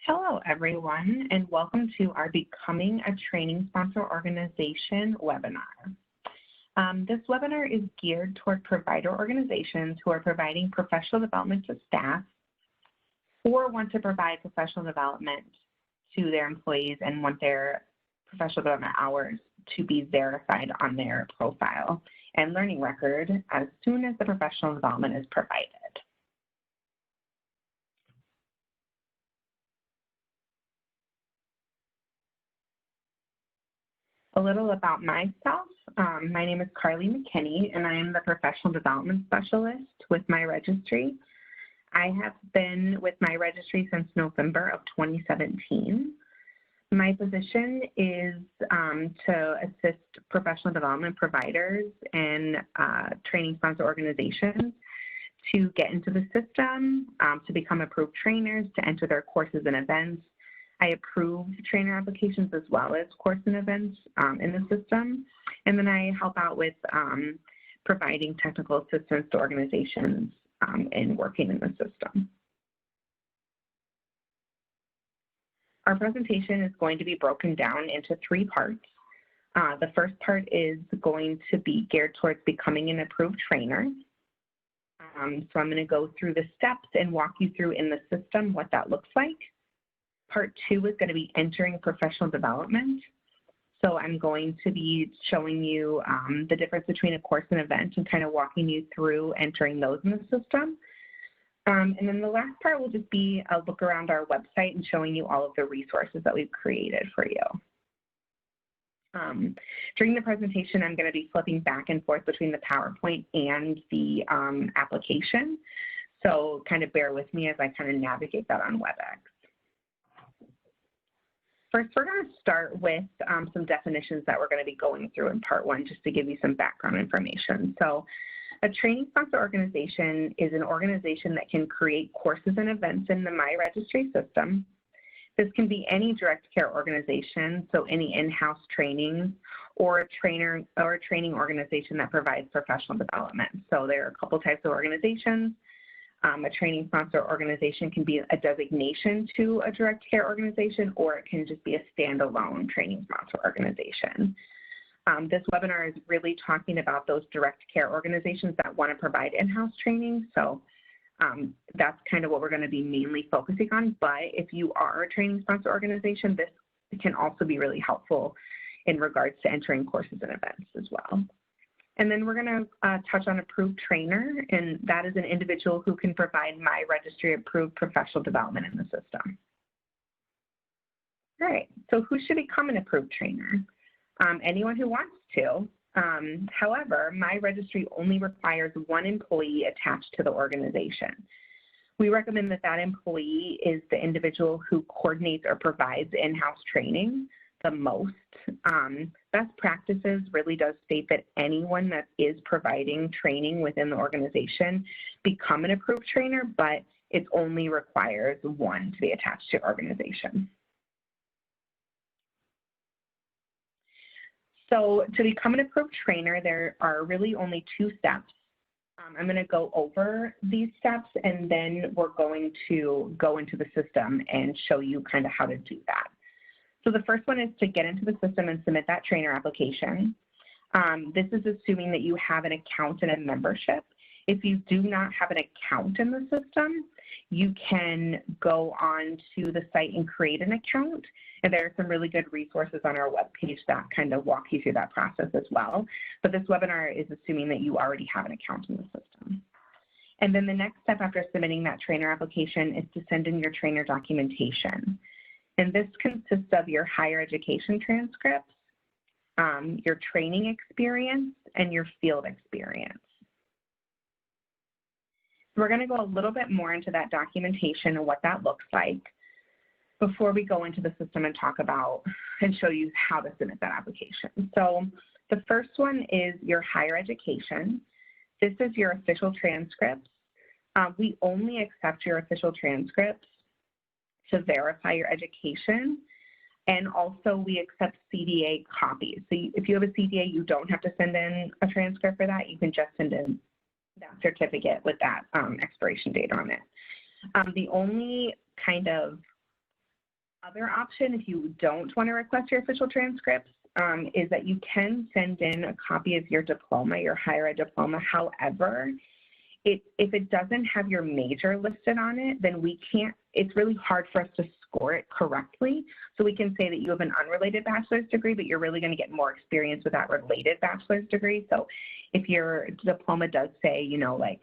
Hello, everyone, and welcome to our Becoming a Training Sponsor Organization webinar. This webinar is geared toward provider organizations who are providing professional development to staff or want to provide professional development to their employees and want their professional development hours to be verified on their profile and learning record as soon as the professional development is provided. A little about myself. My name is Carly McKinney, and I am the Professional Development Specialist with MiRegistry. I have been with MiRegistry since November of 2017. My position is to assist professional development providers and training sponsor organizations to get into the system, to become approved trainers, to enter their courses and events. I approve trainer applications as well as course and events in the system. And then I help out with providing technical assistance to organizations in working in the system. Our presentation is going to be broken down into 3 parts. The first part is going to be geared towards becoming an approved trainer. So I'm going to go through the steps and walk you through in the system what that looks like. Part 2 is going to be entering professional development. So I'm going to be showing you the difference between a course and event and kind of walking you through entering those in the system. And then the last part will just be a look around our website and showing you all of the resources that we've created for you. During the presentation, I'm going to be flipping back and forth between the PowerPoint and the application. So kind of bear with me as I kind of navigate that on WebEx. First, we're going to start with some definitions that we're going to be going through in part 1, just to give you some background information. So a training sponsor organization is an organization that can create courses and events in the MiRegistry system. This can be any direct care organization, so any in-house training, or a trainer or a training organization that provides professional development. So there are a couple types of organizations. A training sponsor organization can be a designation to a direct care organization, or it can just be a standalone training sponsor organization. This webinar is really talking about those direct care organizations that want to provide in-house training. So that's kind of what we're going to be mainly focusing on. But if you are a training sponsor organization, this can also be really helpful in regards to entering courses and events as well. And then we're going to touch on approved trainer, and that is an individual who can provide MiRegistry approved professional development in the system. All right, so who should become an approved trainer? Anyone who wants to. However, MiRegistry only requires 1 employee attached to the organization. We recommend that that employee is the individual who coordinates or provides in-house training the most. Best practices really does state that anyone that is providing training within the organization become an approved trainer, but it only requires 1 to be attached to your organization. So to become an approved trainer, there are really only 2 steps. I'm going to go over these steps, and then we're going to go into the system and show you kind of how to do that. So the first one is to get into the system and submit that trainer application. This is assuming that you have an account and a membership. If you do not have an account in the system, you can go on to the site and create an account. And there are some really good resources on our webpage that kind of walk you through that process as well. But this webinar is assuming that you already have an account in the system. And then the next step after submitting that trainer application is to send in your trainer documentation. And this consists of your higher education transcripts, your training experience, and your field experience. We're going to go a little bit more into that documentation and what that looks like before we go into the system and talk about and show you how to submit that application. So the first one is your higher education. This is your official transcripts. We only accept your official transcripts to verify your education, and also we accept CDA copies. So if you have a CDA, you don't have to send in a transcript for that. You can just send in that certificate with that expiration date on it. The only kind of Other option, if you don't want to request your official transcripts, is that you can send in a copy of your diploma, your higher ed diploma. However, if it doesn't have your major listed on it, then we can't, it's really hard for us to score it correctly. So we can say that you have an unrelated bachelor's degree, but you're really going to get more experience with that related bachelor's degree. So if your diploma does say, you know, like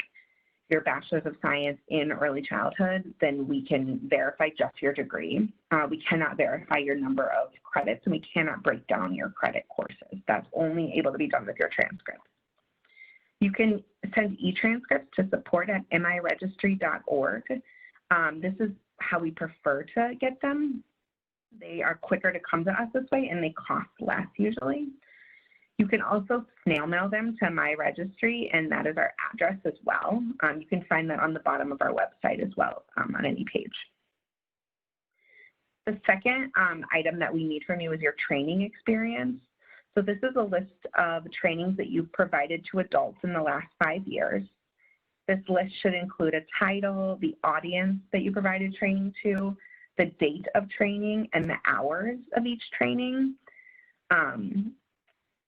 your bachelor's of science in early childhood, then we can verify just your degree. We cannot verify your number of credits, and we cannot break down your credit courses. That's only able to be done with your transcripts. You can send e-transcripts to support@miregistry.org. This is how we prefer to get them. They are quicker to come to us this way, and they cost less usually. You can also snail mail them to MiRegistry, and that is our address as well. You can find that on the bottom of our website as well, on any page. The second item that we need from you is your training experience. So this is a list of trainings that you've provided to adults in the last 5 years. This list should include a title, the audience that you provided training to, the date of training, and the hours of each training.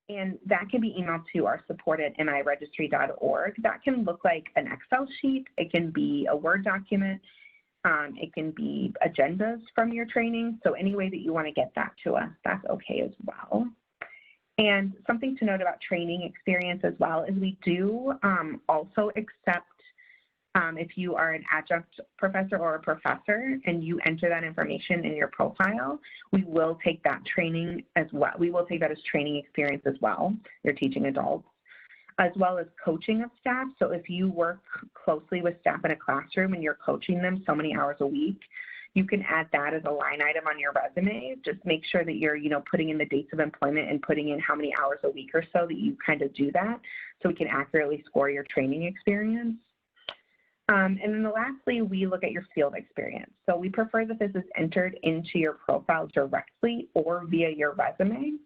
And that can be emailed to our support@miregistry.org. That can look like an Excel sheet. It can be a Word document. It can be agendas from your training. So any way that you want to get that to us, that's okay as well. And something to note about training experience as well is we do also accept if you are an adjunct professor or a professor and you enter that information in your profile, we will take that training as well. We will take that as training experience as well. You're teaching adults, as well as coaching of staff. So if you work closely with staff in a classroom and you're coaching them so many hours a week, you can add that as a line item on your resume. Just make sure that you're, putting in the dates of employment and putting in how many hours a week or so that you kind of do that, so we can accurately score your training experience. And then lastly, we look at your field experience. So we prefer that this is entered into your profile directly or via your resume.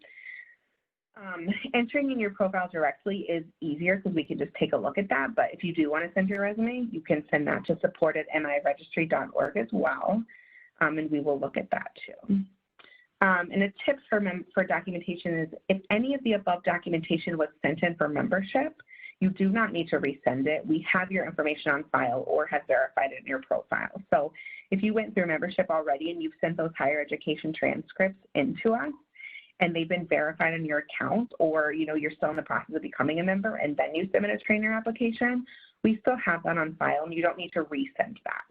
Entering in your profile directly is easier because we can just take a look at that. But if you do want to send your resume, you can send that to support@miregistry.org as well. And we will look at that too. And a tip for documentation is if any of the above documentation was sent in for membership, you do not need to resend it. We have your information on file or have verified it in your profile. So if you went through membership already and you've sent those higher education transcripts into us and they've been verified in your account, or you're still in the process of becoming a member and then you submit a trainer application, we still have that on file and you don't need to resend that.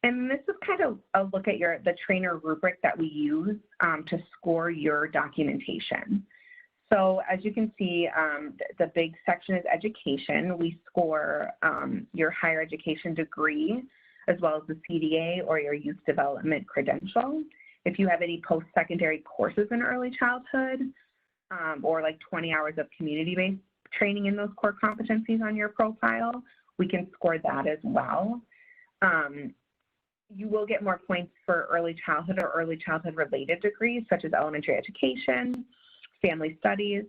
And this is kind of a look at the trainer rubric that we use to score your documentation. So as you can see, the big section is education. We score your higher education degree, as well as the CDA or your youth development credential. If you have any post-secondary courses in early childhood, or like 20 hours of community-based training in those core competencies on your profile, we can score that as well. You will get more points for early childhood or early childhood related degrees, such as elementary education, family studies,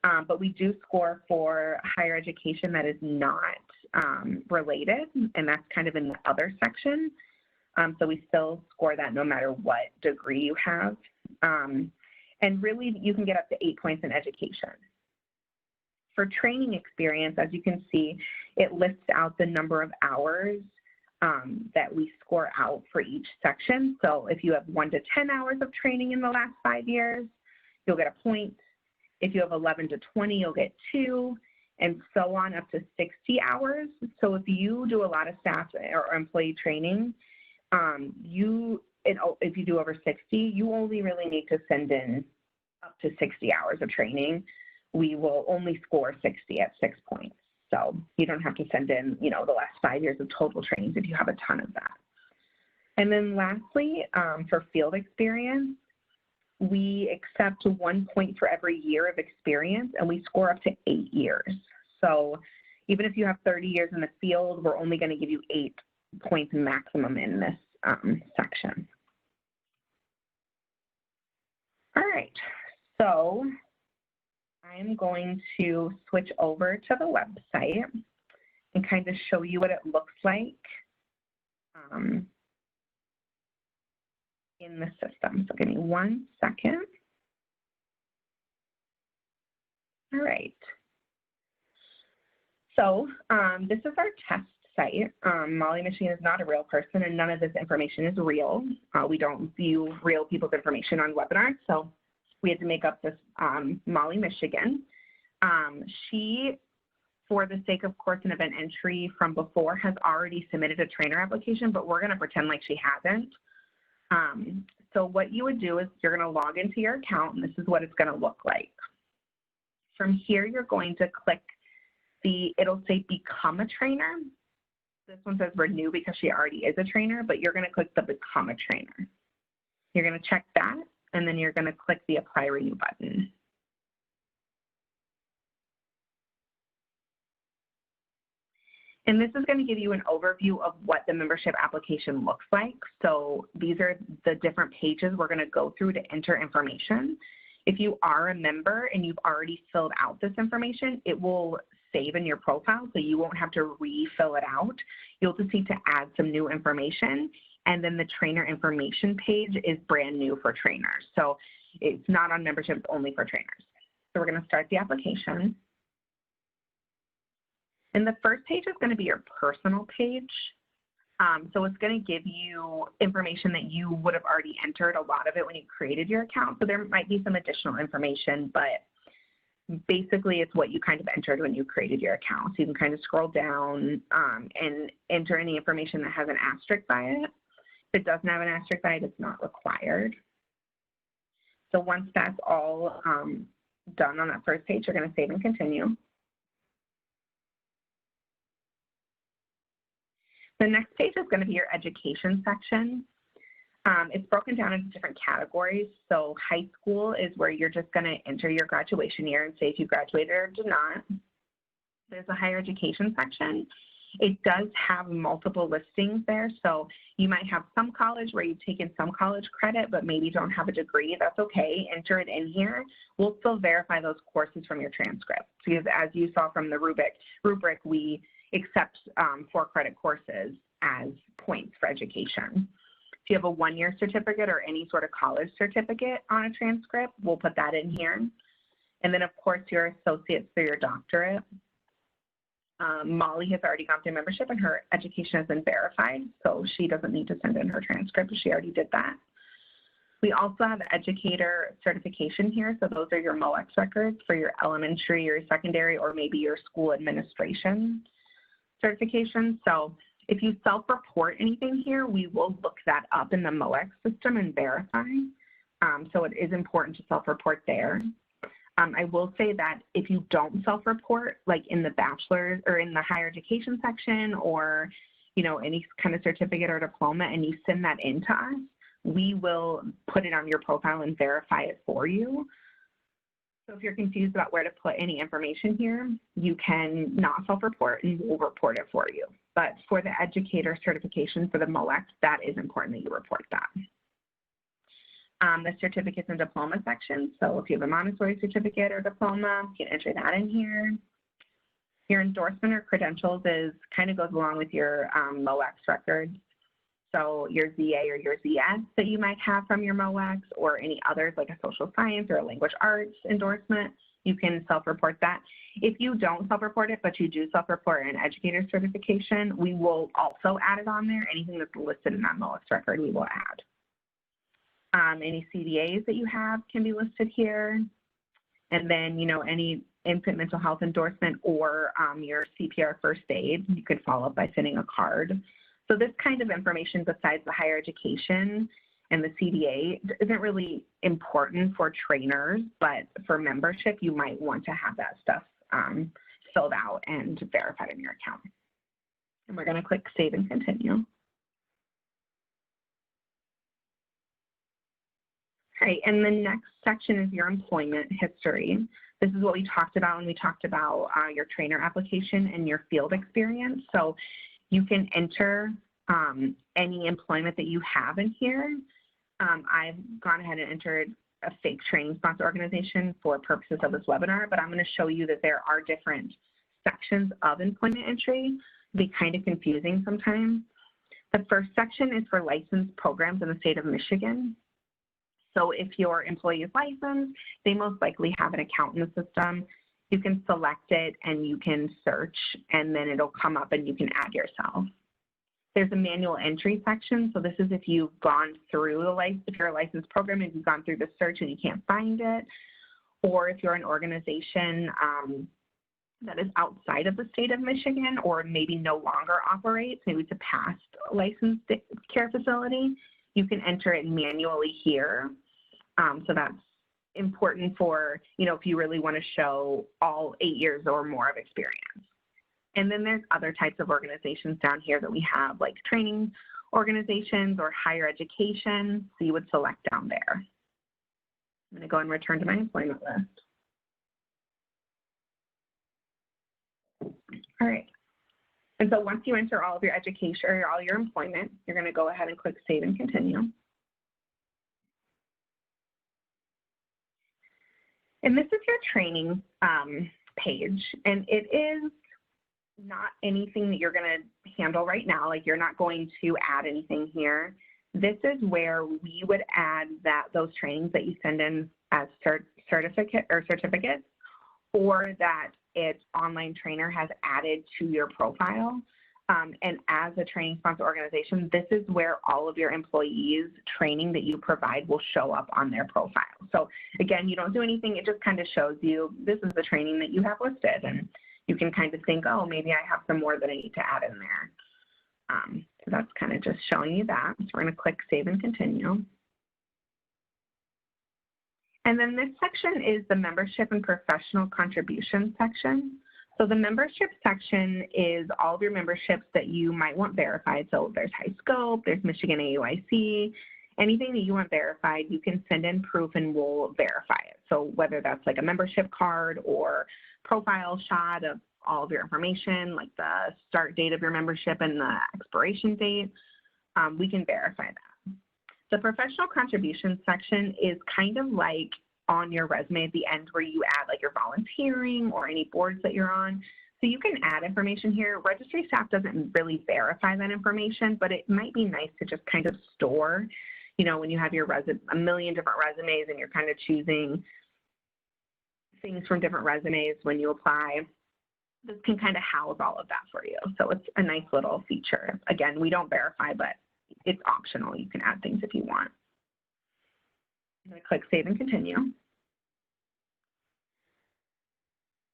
but we do score for higher education that is not related, and that's kind of in the other section. So we still score that no matter what degree you have. And really, you can get up to 8 points in education. For training experience, as you can see, it lists out the number of hours that we score out for each section. So if you have 1 to 10 hours of training in the last 5 years, you'll get a point. If you have 11 to 20, you'll get 2, and so on up to 60 hours. So if you do a lot of staff or employee training, if you do over 60, you only really need to send in up to 60 hours of training. We will only score 60 at 6 points. So you don't have to send in, the last 5 years of total trainings if you have a ton of that. And then lastly, for field experience, we accept 1 point for every year of experience, and we score up to 8 years. So even if you have 30 years in the field, we're only going to give you 8 points maximum in this section. All right, so I'm going to switch over to the website and kind of show you what it looks like in the system. So give me 1 second. All right. So this is our test site. Molly, Michigan is not a real person, and none of this information is real. We don't view real people's information on webinars, so we had to make up this Molly, Michigan. She, for the sake of course and event entry from before, has already submitted a trainer application, but we're going to pretend like she hasn't. So what you would do is you're going to log into your account, and this is what it's going to look like. From here, you're going to click it'll say become a trainer. This one says renew because she already is a trainer, but you're going to click the become a trainer. You're going to check that, and then you're going to click the apply renew button. And this is going to give you an overview of what the membership application looks like. So these are the different pages we're going to go through to enter information. If you are a member and you've already filled out this information, it will save in your profile, so you won't have to refill it out. You'll just need to add some new information, and then the trainer information page is brand new for trainers. So it's not on memberships, only for trainers. So we're going to start the application. And the first page is going to be your personal page. So it's going to give you information that you would have already entered, a lot of it when you created your account. So there might be some additional information, but basically it's what you kind of entered when you created your account. So you can kind of scroll down and enter any information that has an asterisk by it. If it doesn't have an asterisk by it, it's not required. So once that's all done on that first page, you're going to save and continue. The next page is going to be your education section. It's broken down into different categories. So high school is where you're just going to enter your graduation year and say if you graduated or did not. There's a higher education section. It does have multiple listings there. So you might have some college where you've taken some college credit, but maybe don't have a degree. That's okay. Enter it in here. We'll still verify those courses from your transcript, because as you saw from the rubric, we accept 4 credit courses as points for education. If you have a 1-year certificate or any sort of college certificate on a transcript, we'll put that in here. And then, of course, your associates for your doctorate. Molly has already gone through membership and her education has been verified, so she doesn't need to send in her transcript. She already did that. We also have educator certification here. So those are your MOEX records for your elementary or secondary or maybe your school administration certification. So if you self-report anything here, we will look that up in the MOEX system and verify. So it is important to self-report there. I will say that if you don't self-report, like in the bachelor's or in the higher education section or, you know, any kind of certificate or diploma, and you send that in to us, we will put it on your profile and verify it for you. So if you're confused about where to put any information here, you can not self-report and we'll report it for you. But for the educator certification for the MOEX, that is important that you report that. The certificates and diploma section. So if you have a Montessori certificate or diploma, you can enter that in here. Your endorsement or credentials kind of goes along with your MOEX records. So your ZA or your ZS that you might have from your MOEX or any others like a social science or a language arts endorsement, you can self-report that. If you don't self-report it, but you do self-report an educator certification, we will also add it on there. Anything that's listed in that MOEX record, we will add. Any CDAs that you have can be listed here. And then, you know, any infant mental health endorsement or your CPR first aid, you could follow up by sending a card. So this kind of information besides the higher education and the CDA isn't really important for trainers, but for membership, you might want to have that stuff filled out and verified in your account. And we're going to click Save and Continue. All right, and the next section is your employment history. This is what we talked about when we talked about your trainer application and your field experience. So you can enter any employment that you have in here. I've gone ahead and entered a fake training sponsor organization for purposes of this webinar, but I'm going to show you that there are different sections of employment entry. They kind of confusing sometimes. The first section is for licensed programs in the state of Michigan. So if your employee is licensed, they most likely have an account in the system. You can select it and you can search, and then it'll come up and you can add yourself. There's a manual entry section. So this is if you've gone through if you're a licensed program and you've gone through the search and you can't find it, or if you're an organization that is outside of the state of Michigan or maybe no longer operates, maybe it's a past licensed care facility, you can enter it manually here. So that's important for, if you really want to show all 8 years or more of experience. And then there's other types of organizations down here that we have, like training organizations or higher education. So you would select down there. I'm going to go and return to my employment list. All right. And so once you enter all of your education or all your employment, you're going to go ahead and click Save and Continue. And this is your training page, and it is not anything that you're going to handle right now. Like, you're not going to add anything here. This is where we would add those trainings that you send in as certificates, or that its online trainer has added to your profile. And as a training sponsor organization, this is where all of your employees' training that you provide will show up on their profile. So again, you don't do anything. It just kind of shows you this is the training that you have listed. And you can kind of think, oh, maybe I have some more that I need to add in there. So that's kind of just showing you that. So we're going to click Save and Continue. And then this section is the membership and professional contribution section. So the membership section is all of your memberships that you might want verified. So there's High Scope, there's Michigan AUIC, anything that you want verified, you can send in proof and we'll verify it. So whether that's like a membership card or profile shot of all of your information, like the start date of your membership and the expiration date, we can verify that. The professional contribution section is kind of like on your resume at the end where you add like your volunteering or any boards that you're on. So you can add information here. Registry staff doesn't really verify that information, but it might be nice to just kind of store, when you have your a million different resumes and you're kind of choosing things from different resumes when you apply. This can kind of house all of that for you. So it's a nice little feature. Again, we don't verify, but it's optional. You can add things if you want. I'm going to click Save and Continue.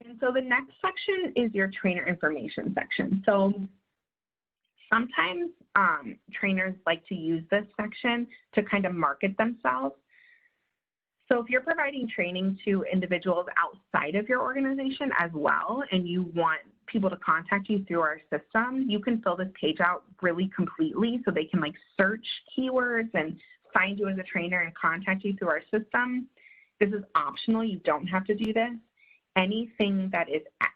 And so the next section is your trainer information section. So sometimes trainers like to use this section to kind of market themselves. So if you're providing training to individuals outside of your organization as well, and you want people to contact you through our system, you can fill this page out really completely so they can like search keywords and find you as a trainer and contact you through our system. This is optional. You don't have to do this. Anything that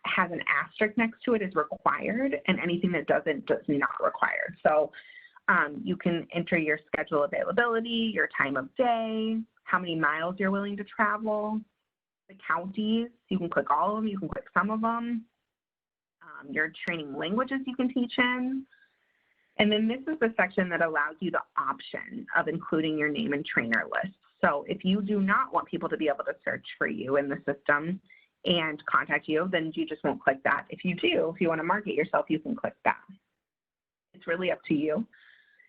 has an asterisk next to it is required, and anything that doesn't does not required. So you can enter your schedule availability, your time of day, how many miles you're willing to travel, the counties. You can click all of them. You can click some of them. Your training languages you can teach in. And then this is the section that allows you the option of including your name and trainer list. So if you do not want people to be able to search for you in the system and contact you, then you just won't click that. If you do, if you want to market yourself, you can click that. It's really up to you.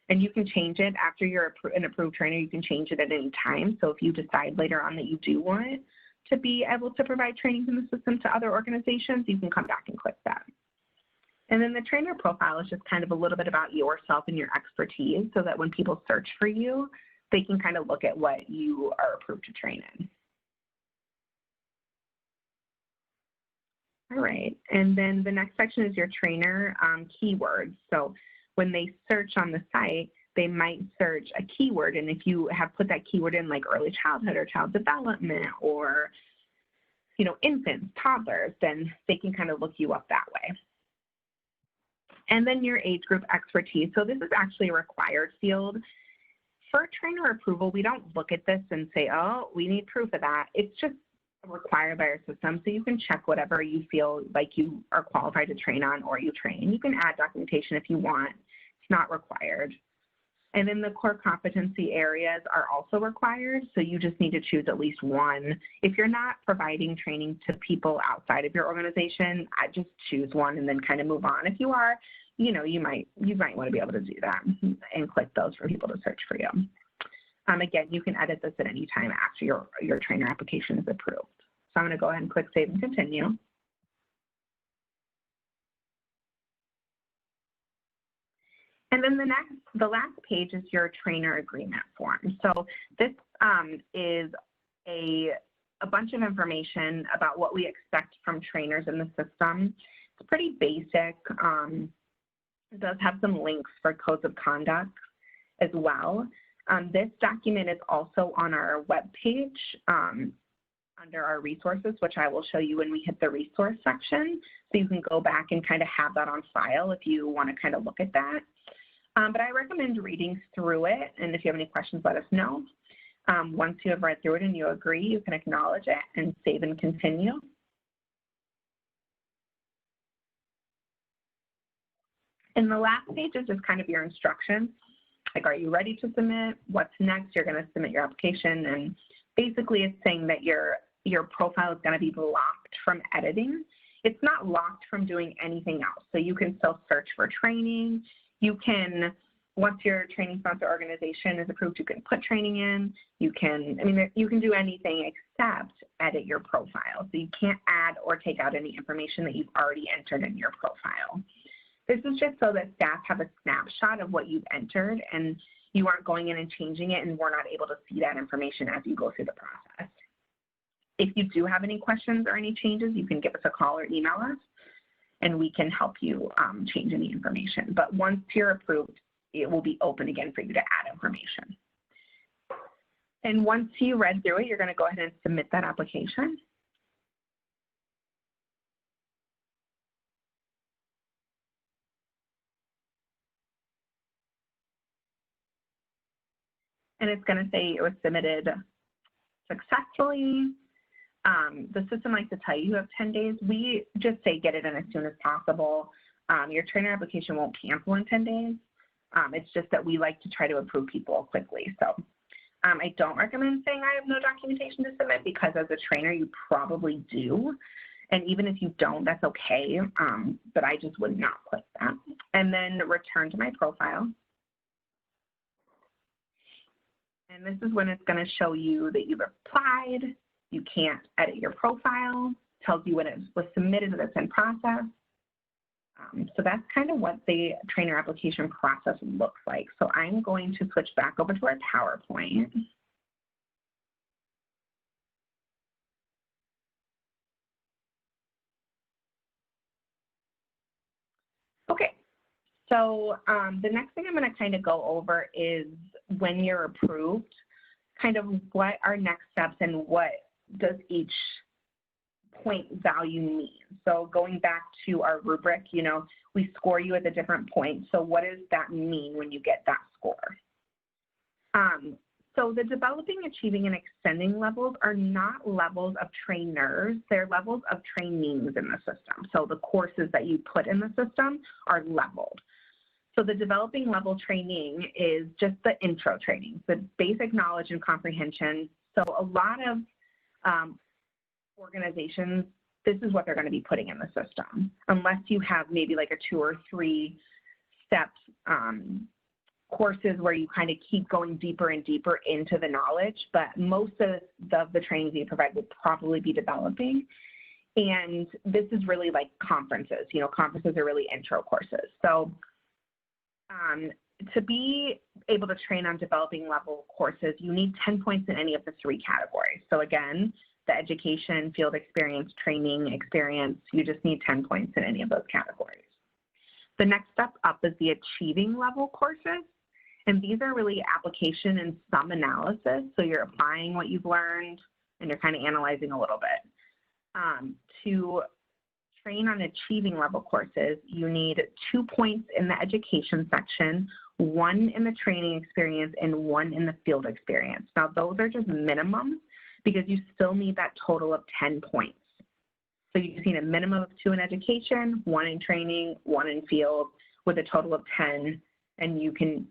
And you can change it after you're an approved trainer. You can change it at any time. So if you decide later on that you do want to be able to provide trainings in the system to other organizations, you can come back and click that. And then the trainer profile is just kind of a little bit about yourself and your expertise so that when people search for you, they can kind of look at what you are approved to train in. All right, and then the next section is your trainer keywords. So when they search on the site, they might search a keyword, and if you have put that keyword in like early childhood or child development or, infants, toddlers, then they can kind of look you up that way. And then your age group expertise. So this is actually a required field. For trainer approval, we don't look at this and say, oh, we need proof of that. It's just required by our system. So you can check whatever you feel like you are qualified to train on or you train. You can add documentation if you want. It's not required. And then the core competency areas are also required, so you just need to choose at least one. If you're not providing training to people outside of your organization, I just choose one and then kind of move on. If you are, you know, you might want to be able to do that and click those for people to search for you. Again, you can edit this at any time after your trainer application is approved. So I'm going to go ahead and click Save and Continue. And then the last page is your trainer agreement form. So this is a bunch of information about what we expect from trainers in the system. It's pretty basic. It does have some links for codes of conduct as well. This document is also on our webpage under our resources, which I will show you when we hit the resource section. So you can go back and kind of have that on file if you want to kind of look at that. But I recommend reading through it, and if you have any questions, let us know. Once you have read through it and you agree, you can acknowledge it and save and continue. And the last page is just kind of your instructions. Like, are you ready to submit? What's next? You're going to submit your application, and basically it's saying that your profile is going to be locked from editing. It's not locked from doing anything else. So you can still search for training. You can, once your training sponsor organization is approved, you can put training in. You can, you can do anything except edit your profile. So you can't add or take out any information that you've already entered in your profile. This is just so that staff have a snapshot of what you've entered and you aren't going in and changing it, and we're not able to see that information as you go through the process. If you do have any questions or any changes, you can give us a call or email us, and we can help you change any information. But once you're approved, it will be open again for you to add information. And once you read through it, you're going to go ahead and submit that application. And it's going to say it was submitted successfully. The system likes to tell you have 10 days. We just say get it in as soon as possible. Your trainer application won't cancel in 10 days. It's just that we like to try to approve people quickly. So I don't recommend saying I have no documentation to submit, because as a trainer, you probably do. And even if you don't, that's okay. But I just would not click that. And then return to my profile. And this is when it's going to show you that you've applied. You can't edit your profile. Tells you when it was submitted and it's in process. So that's kind of what the trainer application process looks like. So I'm going to switch back over to our PowerPoint. Okay. So the next thing I'm going to kind of go over is when you're approved, kind of what are next steps and what does each point value mean. So going back to our rubric, you know, we score you at the different points. So what does that mean when you get that score? So the developing, achieving, and extending levels are not levels of trainers. They're levels of trainees in the system. So the courses that you put in the system are leveled. So the developing level training is just the intro training, the basic knowledge and comprehension. So a lot of organizations, this is what they're going to be putting in the system, unless you have maybe like a 2 or 3 step courses where you kind of keep going deeper and deeper into the knowledge. But most of the trainings you provide would probably be developing. And this is really like conferences. You know, conferences are really intro courses. So to be able to train on developing level courses, you need 10 points in any of the 3 categories. So again, the education, field experience, training experience, you just need 10 points in any of those categories. The next step up is the achieving level courses. And these are really application and some analysis. So you're applying what you've learned and you're kind of analyzing a little bit. To train on achieving level courses, you need 2 points in the education section, 1 in the training experience, and 1 in the field experience. Now, those are just minimums because you still need that total of 10 points. So you just need a minimum of 2 in education, 1 in training, 1 in field, with a total of 10 and you can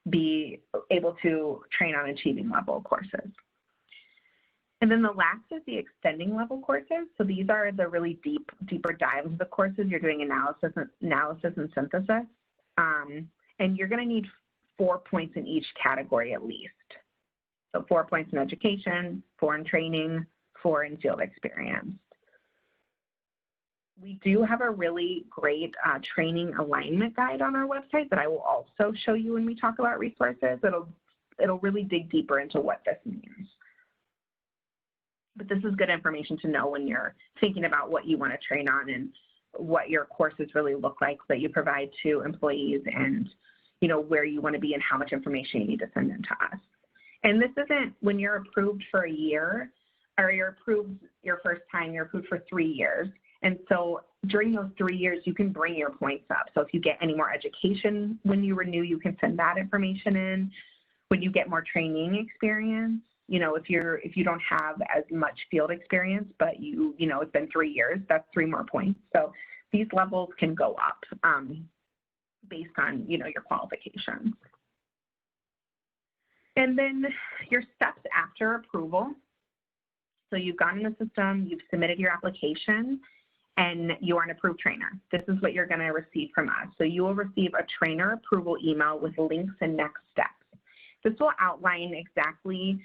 be able to train on achieving level courses. And then the last is the extending level courses. So these are the really deeper dives of the courses. You're doing analysis and synthesis. And you're going to need 4 points in each category at least. So 4 points in education, 4 in training, 4 in field experience. We do have a really great training alignment guide on our website that I will also show you when we talk about resources. It'll really dig deeper into what this means. But this is good information to know when you're thinking about what you want to train on and what your courses really look like that you provide to employees, and where you want to be and how much information you need to send in to us. And this isn't when you're approved for a year, or you're approved your first time, you're approved for 3 years. And so during those 3 years, you can bring your points up. So if you get any more education when you renew, you can send that information in. When you get more training experience, if you don't have as much field experience, but it's been 3 years, that's 3 more points. So these levels can go up based on, your qualifications. And then your steps after approval. So you've gone in the system, you've submitted your application, and you are an approved trainer. This is what you're going to receive from us. So you will receive a trainer approval email with links and next steps. This will outline exactly,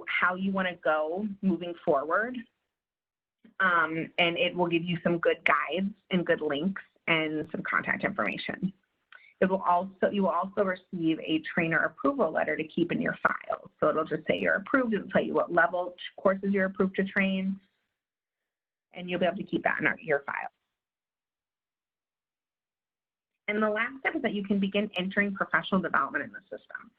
how you want to go moving forward. And it will give you some good guides and good links and some contact information. You will also receive a trainer approval letter to keep in your file. So it'll just say you're approved. It'll tell you what level courses you're approved to train, and you'll be able to keep that in your file. And the last step is that you can begin entering professional development in the system.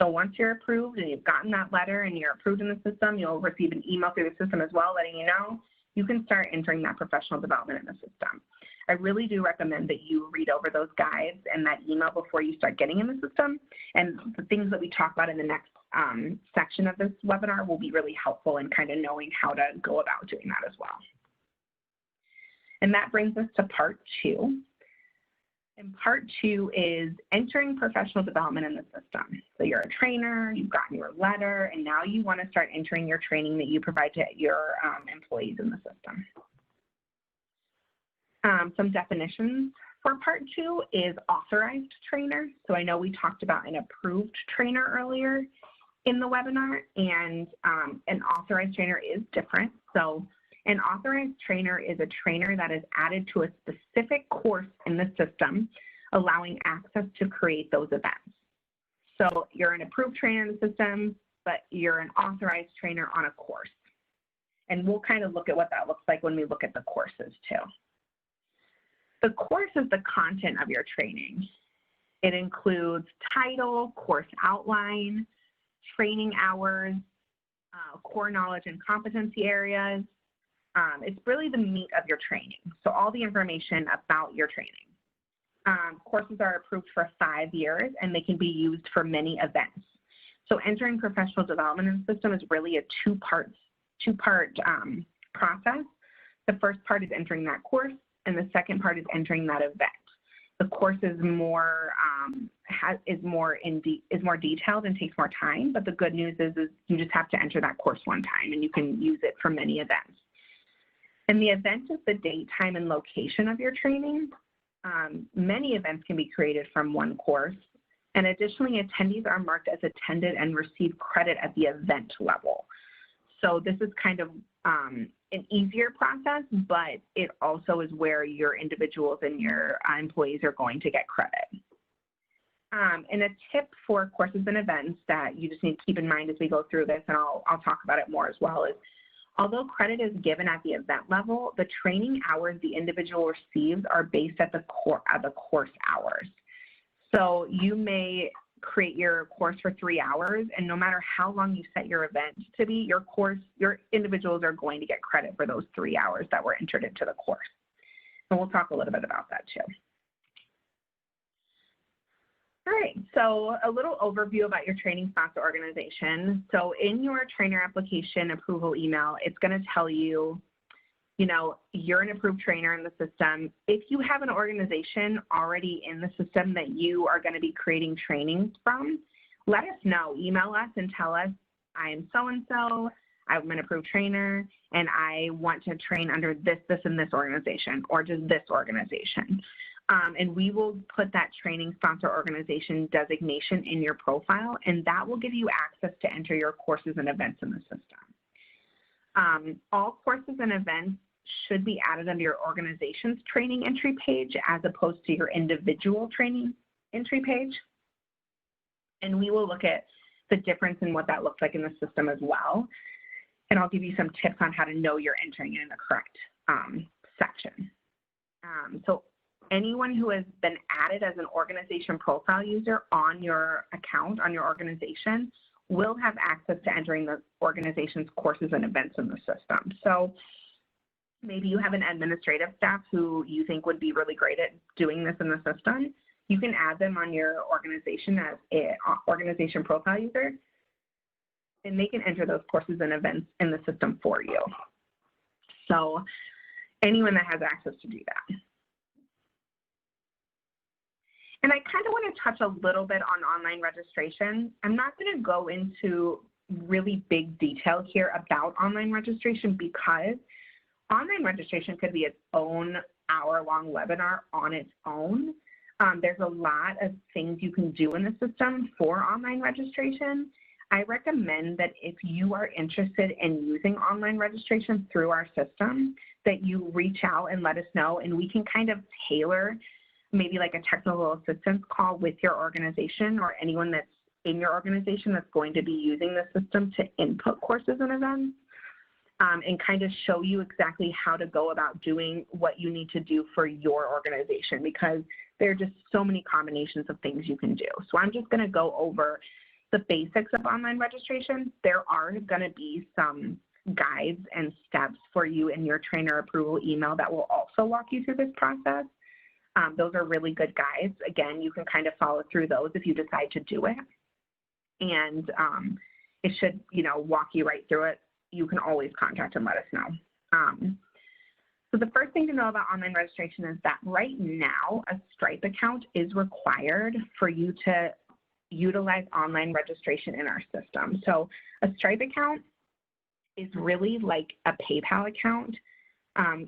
So once you're approved and you've gotten that letter and you're approved in the system, you'll receive an email through the system as well letting you know you can start entering that professional development in the system. I really do recommend that you read over those guides and that email before you start getting in the system. And the things that we talk about in the next section of this webinar will be really helpful in kind of knowing how to go about doing that as well. And that brings us to part 2. And part 2 is entering professional development in the system. So you're a trainer, you've gotten your letter, and now you want to start entering your training that you provide to your employees in the system. Some definitions for part 2 is authorized trainer. So I know we talked about an approved trainer earlier in the webinar, and an authorized trainer is different. So an authorized trainer is a trainer that is added to a specific course in the system, allowing access to create those events. So you're an approved trainer in the system, but you're an authorized trainer on a course. And we'll kind of look at what that looks like when we look at the courses too. The course is the content of your training. It includes title, course outline, training hours, core knowledge and competency areas. It's really the meat of your training. So all the information about your training. Courses are approved for 5 years and they can be used for many events. So entering professional development in the system is really a two-part process. The first part is entering that course, and the second part is entering that event. The course is more detailed and takes more time, but the good news is you just have to enter that course one time and you can use it for many events. And the event is the date, time, and location of your training. Many events can be created from one course. And additionally, attendees are marked as attended and receive credit at the event level. So this is kind of an easier process, but it also is where your individuals and your employees are going to get credit. And a tip for courses and events that you just need to keep in mind as we go through this, and I'll talk about it more as well, is although credit is given at the event level, the training hours the individual receives are based at the course hours. So you may create your course for 3 hours, and no matter how long you set your event to be, your individuals are going to get credit for those 3 hours that were entered into the course. And we'll talk a little bit about that too. All right, so a little overview about your training sponsor organization. So in your trainer application approval email, it's going to tell you you know, you're an approved trainer in the system. If you have an organization already in the system that you are going to be creating trainings from, let us know. Email us and tell us, I am so-and-so, I'm an approved trainer, and I want to train under this, this, and this organization, or just this organization. And we will put that training sponsor organization designation in your profile, and that will give you access to enter your courses and events in the system. All courses and events should be added under your organization's training entry page as opposed to your individual training entry page. And we will look at the difference in what that looks like in the system as well. And I'll give you some tips on how to know you're entering it in the correct section. So anyone who has been added as an organization profile user on your account, on your organization, will have access to entering the organization's courses and events in the system. So maybe you have an administrative staff who you think would be really great at doing this in the system. You can add them on your organization as an organization profile user, and they can enter those courses and events in the system for you. So anyone that has access to do that. And I kind of want to touch a little bit on online registration. I'm not going to go into really big detail here about online registration because online registration could be its own hour-long webinar on its own. There's a lot of things you can do in the system for online registration. I recommend that if you are interested in using online registration through our system, that you reach out and let us know, and we can kind of tailor maybe like a technical assistance call with your organization or anyone that's in your organization that's going to be using the system to input courses and events, and kind of show you exactly how to go about doing what you need to do for your organization, because there are just so many combinations of things you can do. So I'm just going to go over the basics of online registration. There are going to be some guides and steps for you in your trainer approval email that will also walk you through this process. Those are really good guides. Again, you can kind of follow through those if you decide to do it. And it should, you know, walk you right through it. You can always contact and let us know. So the first thing to know about online registration is that right now, a Stripe account is required for you to utilize online registration in our system. So a Stripe account is really like a PayPal account.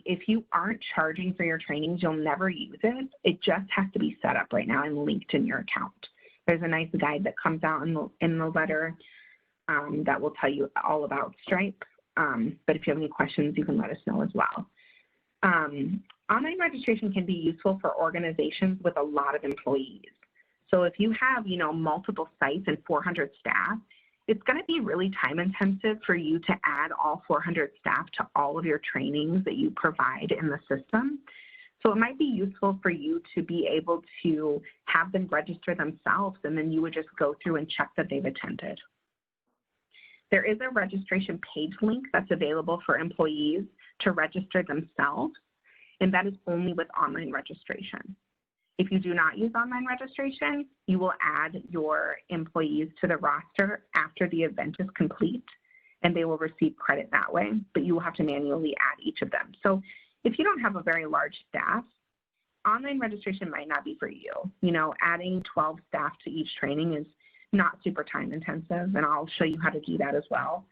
If you aren't charging for your trainings, you'll never use it. It just has to be set up right now and linked in your account. There's a nice guide that comes out in the letter that will tell you all about Stripe. But if you have any questions, you can let us know as well. Online registration can be useful for organizations with a lot of employees. So if you have, you know, multiple sites and 400 staff, it's going to be really time intensive for you to add all 400 staff to all of your trainings that you provide in the system. So it might be useful for you to be able to have them register themselves, and then you would just go through and check that they've attended. There is a registration page link that's available for employees to register themselves, and that is only with online registration. If you do not use online registration, you will add your employees to the roster after the event is complete, and they will receive credit that way, but you will have to manually add each of them. So if you don't have a very large staff, online registration might not be for you. You know, adding 12 staff to each training is not super time intensive, and I'll show you how to do that as well.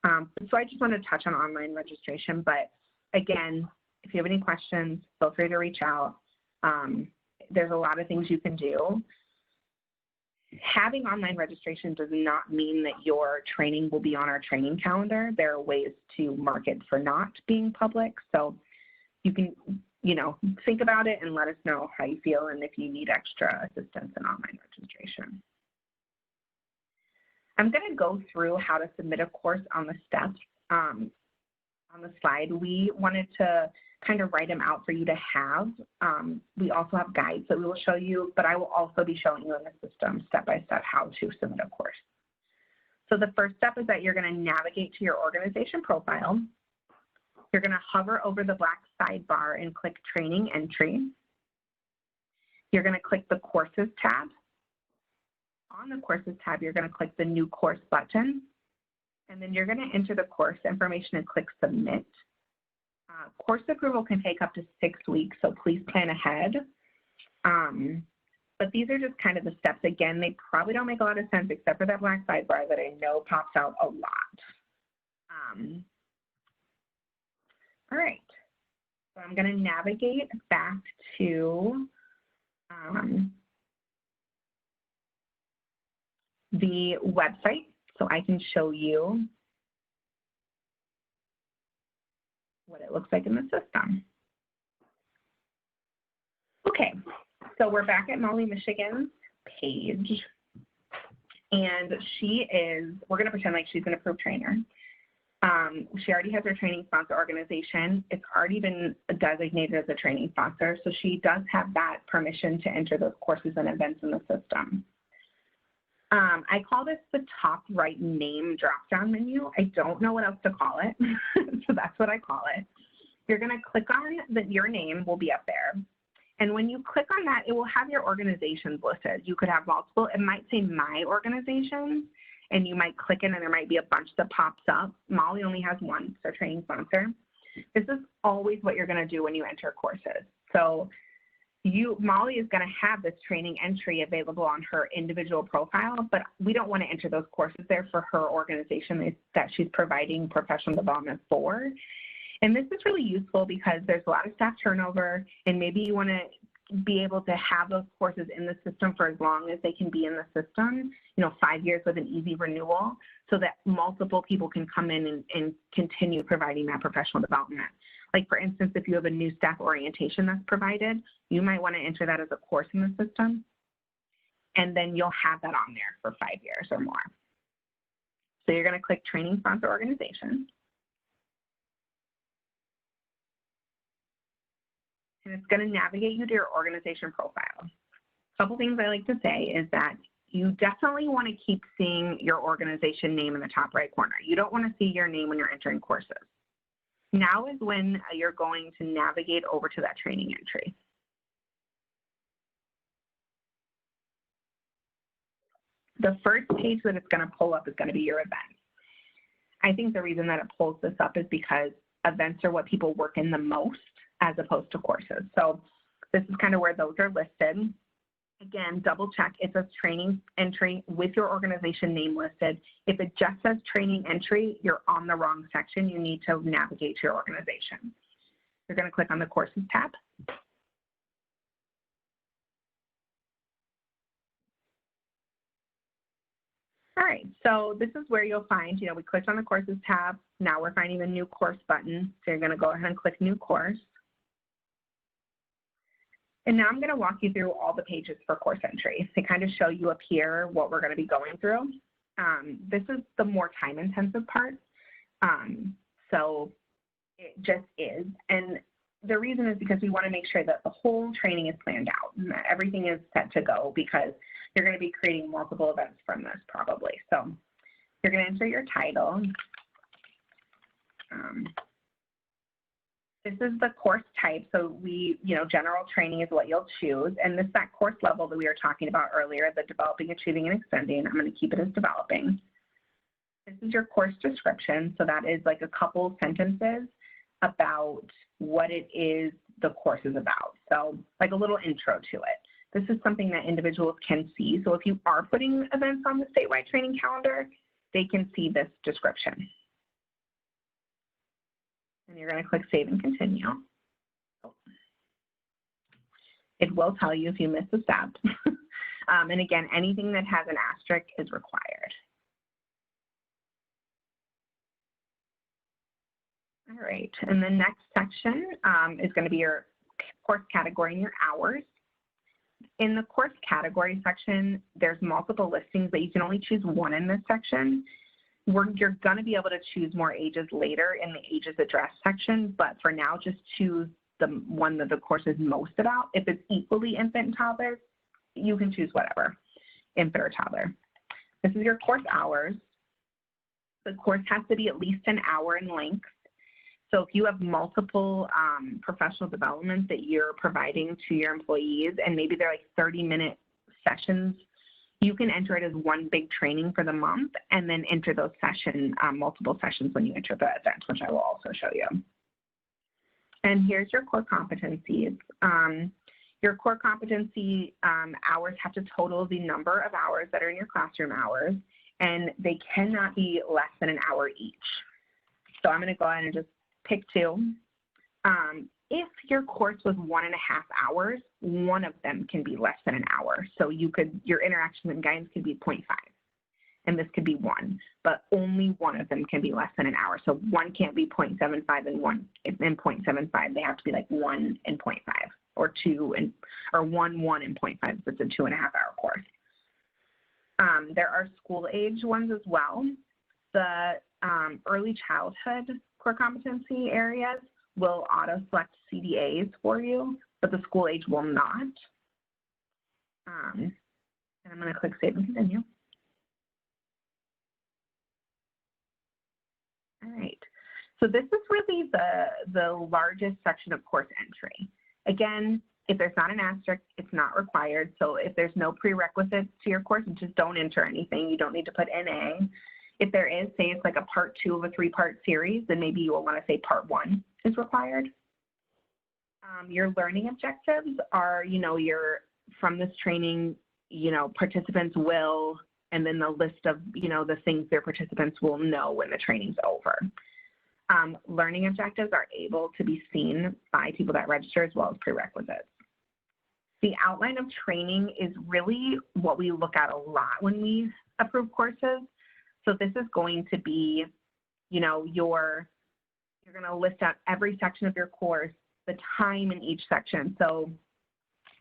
So I just want to touch on online registration, but again, if you have any questions, feel free to reach out. There's a lot of things you can do. Having online registration does not mean that your training will be on our training calendar. There are ways to mark it for not being public. So you can, you know, think about it and let us know how you feel and if you need extra assistance in online registration. I'm going to go through how to submit a course on the steps on the slide. We wanted to kind of write them out for you to have. We also have guides that we will show you, but I will also be showing you in the system step-by-step how to submit a course. So the first step is that you're going to navigate to your organization profile. You're going to hover over the black sidebar and click Training Entry. You're going to click the Courses tab. On the Courses tab, you're going to click the New Course button, and then you're going to enter the course information and click Submit. Course approval can take up to 6 weeks, so please plan ahead. But these are just kind of the steps. Again, they probably don't make a lot of sense except for that black sidebar that I know pops out a lot. All right, so I'm going to navigate back to the website so I can show you what it looks like in the system. Okay, so we're back at Molly, Michigan's page, and we're gonna pretend like she's an approved trainer. She already has her training sponsor organization. It's already been designated as a training sponsor, so she does have that permission to enter those courses and events in the system. I call this the top right name drop-down menu. I don't know what else to call it, so that's what I call it. You're gonna click on your name will be up there. And when you click on that, it will have your organizations listed. You could have multiple. It might say My Organizations, and you might click in and there might be a bunch that pops up. Molly only has one, so training sponsor. This is always what you're gonna do when you enter courses. So Molly is gonna have this training entry available on her individual profile, but we don't wanna enter those courses there for her organization that she's providing professional development for. And this is really useful because there's a lot of staff turnover, and maybe you want to be able to have those courses in the system for as long as they can be in the system, 5 years with an easy renewal, so that multiple people can come in and continue providing that professional development. Like, for instance, if you have a new staff orientation that's provided, you might want to enter that as a course in the system, and then you'll have that on there for 5 years or more. So you're going to click Training Sponsor Organization. And it's going to navigate you to your organization profile. A couple things I like to say is that you definitely want to keep seeing your organization name in the top right corner. You don't want to see your name when you're entering courses. Now is when you're going to navigate over to that training entry. The first page that it's going to pull up is going to be your events. I think the reason that it pulls this up is because events are what people work in the most, as opposed to courses. So this is kind of where those are listed. Again, double check. It says training entry with your organization name listed. If it just says training entry, you're on the wrong section. You need to navigate to your organization. You're going to click on the courses tab. All right, so this is where you'll find, we clicked on the courses tab. Now we're finding the new course button. So you're going to go ahead and click new course. And now I'm going to walk you through all the pages for course entry to kind of show you up here what we're going to be going through. This is the more time-intensive part. So it just is. And the reason is because we want to make sure that the whole training is planned out and that everything is set to go, because you're going to be creating multiple events from this probably. So you're going to enter your title. This is the course type. So general training is what you'll choose. And this is that course level that we were talking about earlier, the developing, achieving, and extending. I'm going to keep it as developing. This is your course description. So that is like a couple sentences about what it is the course is about. So like a little intro to it. This is something that individuals can see. So if you are putting events on the statewide training calendar, they can see this description. And you're going to click Save and Continue. It will tell you if you miss a step. And again, anything that has an asterisk is required. All right, and the next section is going to be your course category and your hours. In the course category section, there's multiple listings, but you can only choose one in this section. You're going to be able to choose more ages later in the ages addressed section, but for now, just choose the one that the course is most about. If it's equally infant and toddler, you can choose whatever, infant or toddler. This is your course hours. The course has to be at least an hour in length. So if you have multiple professional developments that you're providing to your employees, and maybe they're like 30-minute sessions, you can enter it as one big training for the month and then enter those multiple sessions when you enter the event, which I will also show you. And here's your core competencies. Your core competency hours have to total the number of hours that are in your classroom hours, and they cannot be less than an hour each. So I'm going to go ahead and just pick two. If your course was 1.5 hours, one of them can be less than an hour. So your interaction and guidance could be 0.5, and this could be 1, but only one of them can be less than an hour. So one can't be 0.75 and 0.75. They have to be like 1 and 0.5, or 2 and, or 1 and 0.5 if it's a 2.5 hour course. There are school age ones as well. The early childhood core competency areas will auto-select CDAs for you, but the school age will not. And I'm going to click Save and Continue. All right. So this is really the largest section of course entry. Again, if there's not an asterisk, it's not required. So if there's no prerequisites to your course, just don't enter anything. You don't need to put NA. If there is, say it's like a part 2 of a 3-part series, then maybe you will want to say part 1 is required. Your learning objectives are, from this training, participants will, and then the list of, the things their participants will know when the training's over. Learning objectives are able to be seen by people that register as well as prerequisites. The outline of training is really what we look at a lot when we approve courses. So this is going to be, you're going to list out every section of your course, the time in each section. So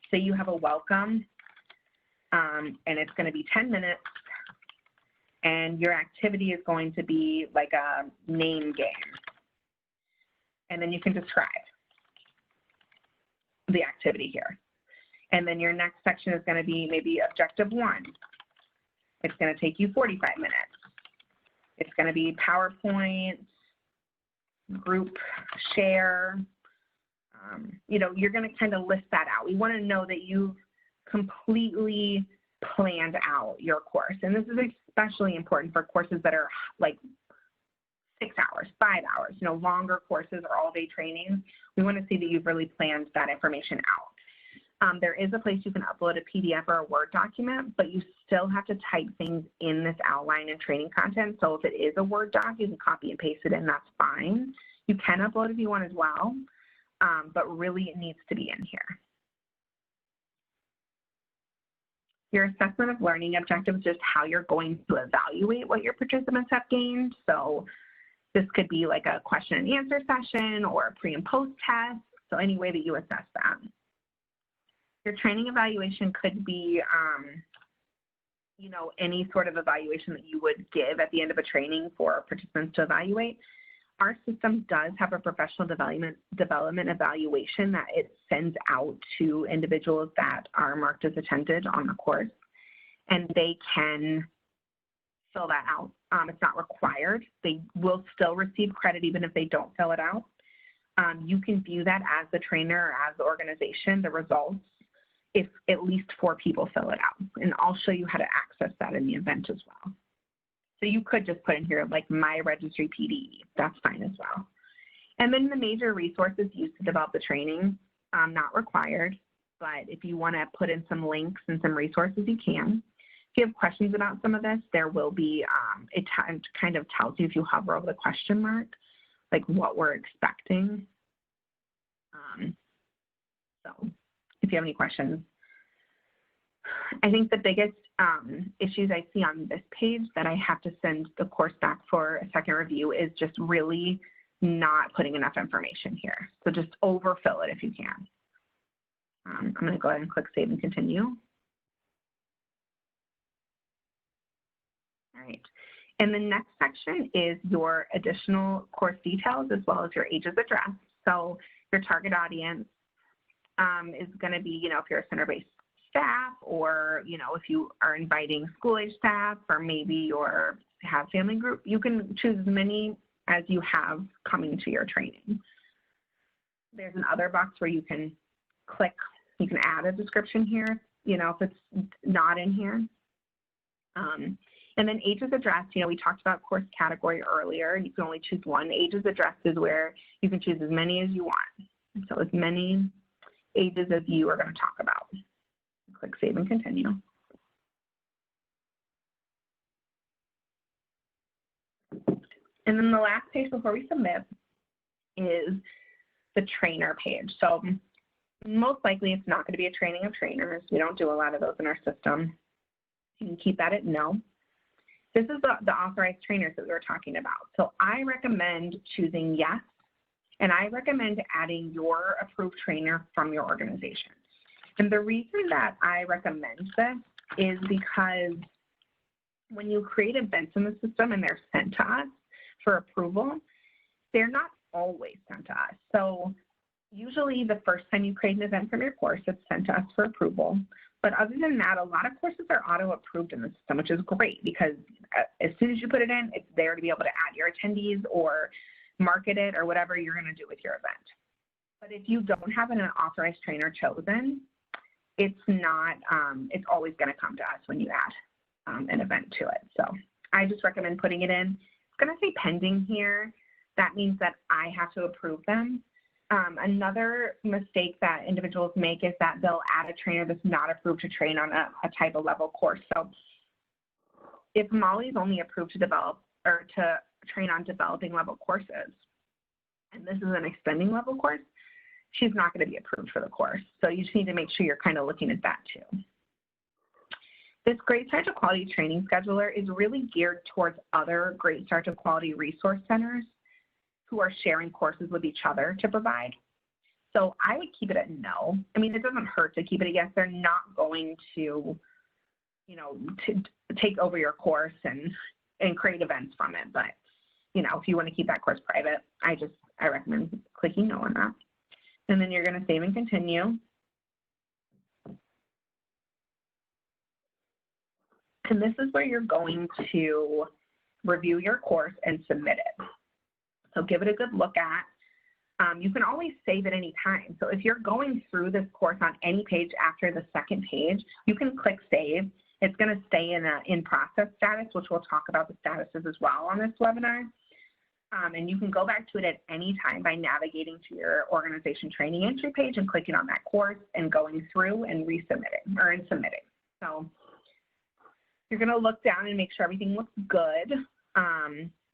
say you have a welcome, and it's going to be 10 minutes, and your activity is going to be like a name game. And then you can describe the activity here. And then your next section is going to be maybe objective 1. It's going to take you 45 minutes. It's going to be PowerPoint, group share. You're going to kind of list that out. We want to know that you've completely planned out your course. And this is especially important for courses that are like 6 hours, 5 hours, longer courses or all-day trainings. We want to see that you've really planned that information out. There is a place you can upload a PDF or a Word document, but you still have to type things in this outline and training content. So if it is a Word doc, you can copy and paste it in, that's fine. You can upload if you want as well, but really it needs to be in here. Your assessment of learning objectives is just how you're going to evaluate what your participants have gained. So this could be like a question and answer session or a pre and post test. So any way that you assess that. Your training evaluation could be, any sort of evaluation that you would give at the end of a training for participants to evaluate. Our system does have a professional development evaluation that it sends out to individuals that are marked as attended on the course, and they can fill that out. It's not required. They will still receive credit even if they don't fill it out. You can view that as the trainer or as the organization, the results, if at least 4 people fill it out. And I'll show you how to access that in the event as well. So you could just put in here like MiRegistry PDE, that's fine as well. And then the major resources used to develop the training, not required, but if you want to put in some links and some resources, you can. If you have questions about some of this, there will be, it kind of tells you if you hover over the question mark, like what we're expecting. So if you have any questions. I think the biggest issues I see on this page that I have to send the course back for a second review is just really not putting enough information here. So just overfill it if you can. I'm going to go ahead and click Save and Continue. All right. And the next section is your additional course details as well as your ages address. So your target audience is going to be, if you're a center-based staff or, if you are inviting school-age staff or maybe you have family group, you can choose as many as you have coming to your training. There's an other box where you can click, you can add a description here, if it's not in here. And then ages addressed, we talked about course category earlier, and you can only choose one. Ages addressed is where you can choose as many as you want. So as many ages as you are going to talk about. Click Save and Continue. And then the last page before we submit is the trainer page. So most likely it's not going to be a training of trainers. We don't do a lot of those in our system. You can keep that at no. This is the authorized trainers that we were talking about. So I recommend choosing yes, and I recommend adding your approved trainer from your organization. And the reason that I recommend this is because when you create events in the system and they're sent to us for approval, they're not always sent to us. So usually the first time you create an event from your course, it's sent to us for approval. But other than that, a lot of courses are auto-approved in the system, which is great because as soon as you put it in, it's there to be able to add your attendees or market it or whatever you're going to do with your event. But if you don't have an authorized trainer chosen, it's not, it's always going to come to us when you add an event to it. So I just recommend putting it in. It's going to say pending here. That means that I have to approve them. Another mistake that individuals make is that they'll add a trainer that's not approved to train on a type of level course. So if Molly's only approved to develop or to train on developing level courses, and this is an extending level course, she's not going to be approved for the course. So you just need to make sure you're kind of looking at that too. This Great Start to Quality Training Scheduler is really geared towards other Great Start to Quality resource centers who are sharing courses with each other to provide. So I would keep it at no. I mean, it doesn't hurt to keep it at yes. They're not going to, you know, to take over your course and create events from it. But, you know, if you want to keep that course private, I recommend clicking no on that. And then you're going to save and continue. And this is where you're going to review your course and submit it. So give it a good look at. You can always save at any time. So if you're going through this course on any page after the second page, you can click save. It's going to stay in a in process status, which we'll talk about the statuses as well on this webinar. And you can go back to it at any time by navigating to your organization training entry page and clicking on that course and going through and resubmitting or submitting. So you're going to look down and make sure everything looks good.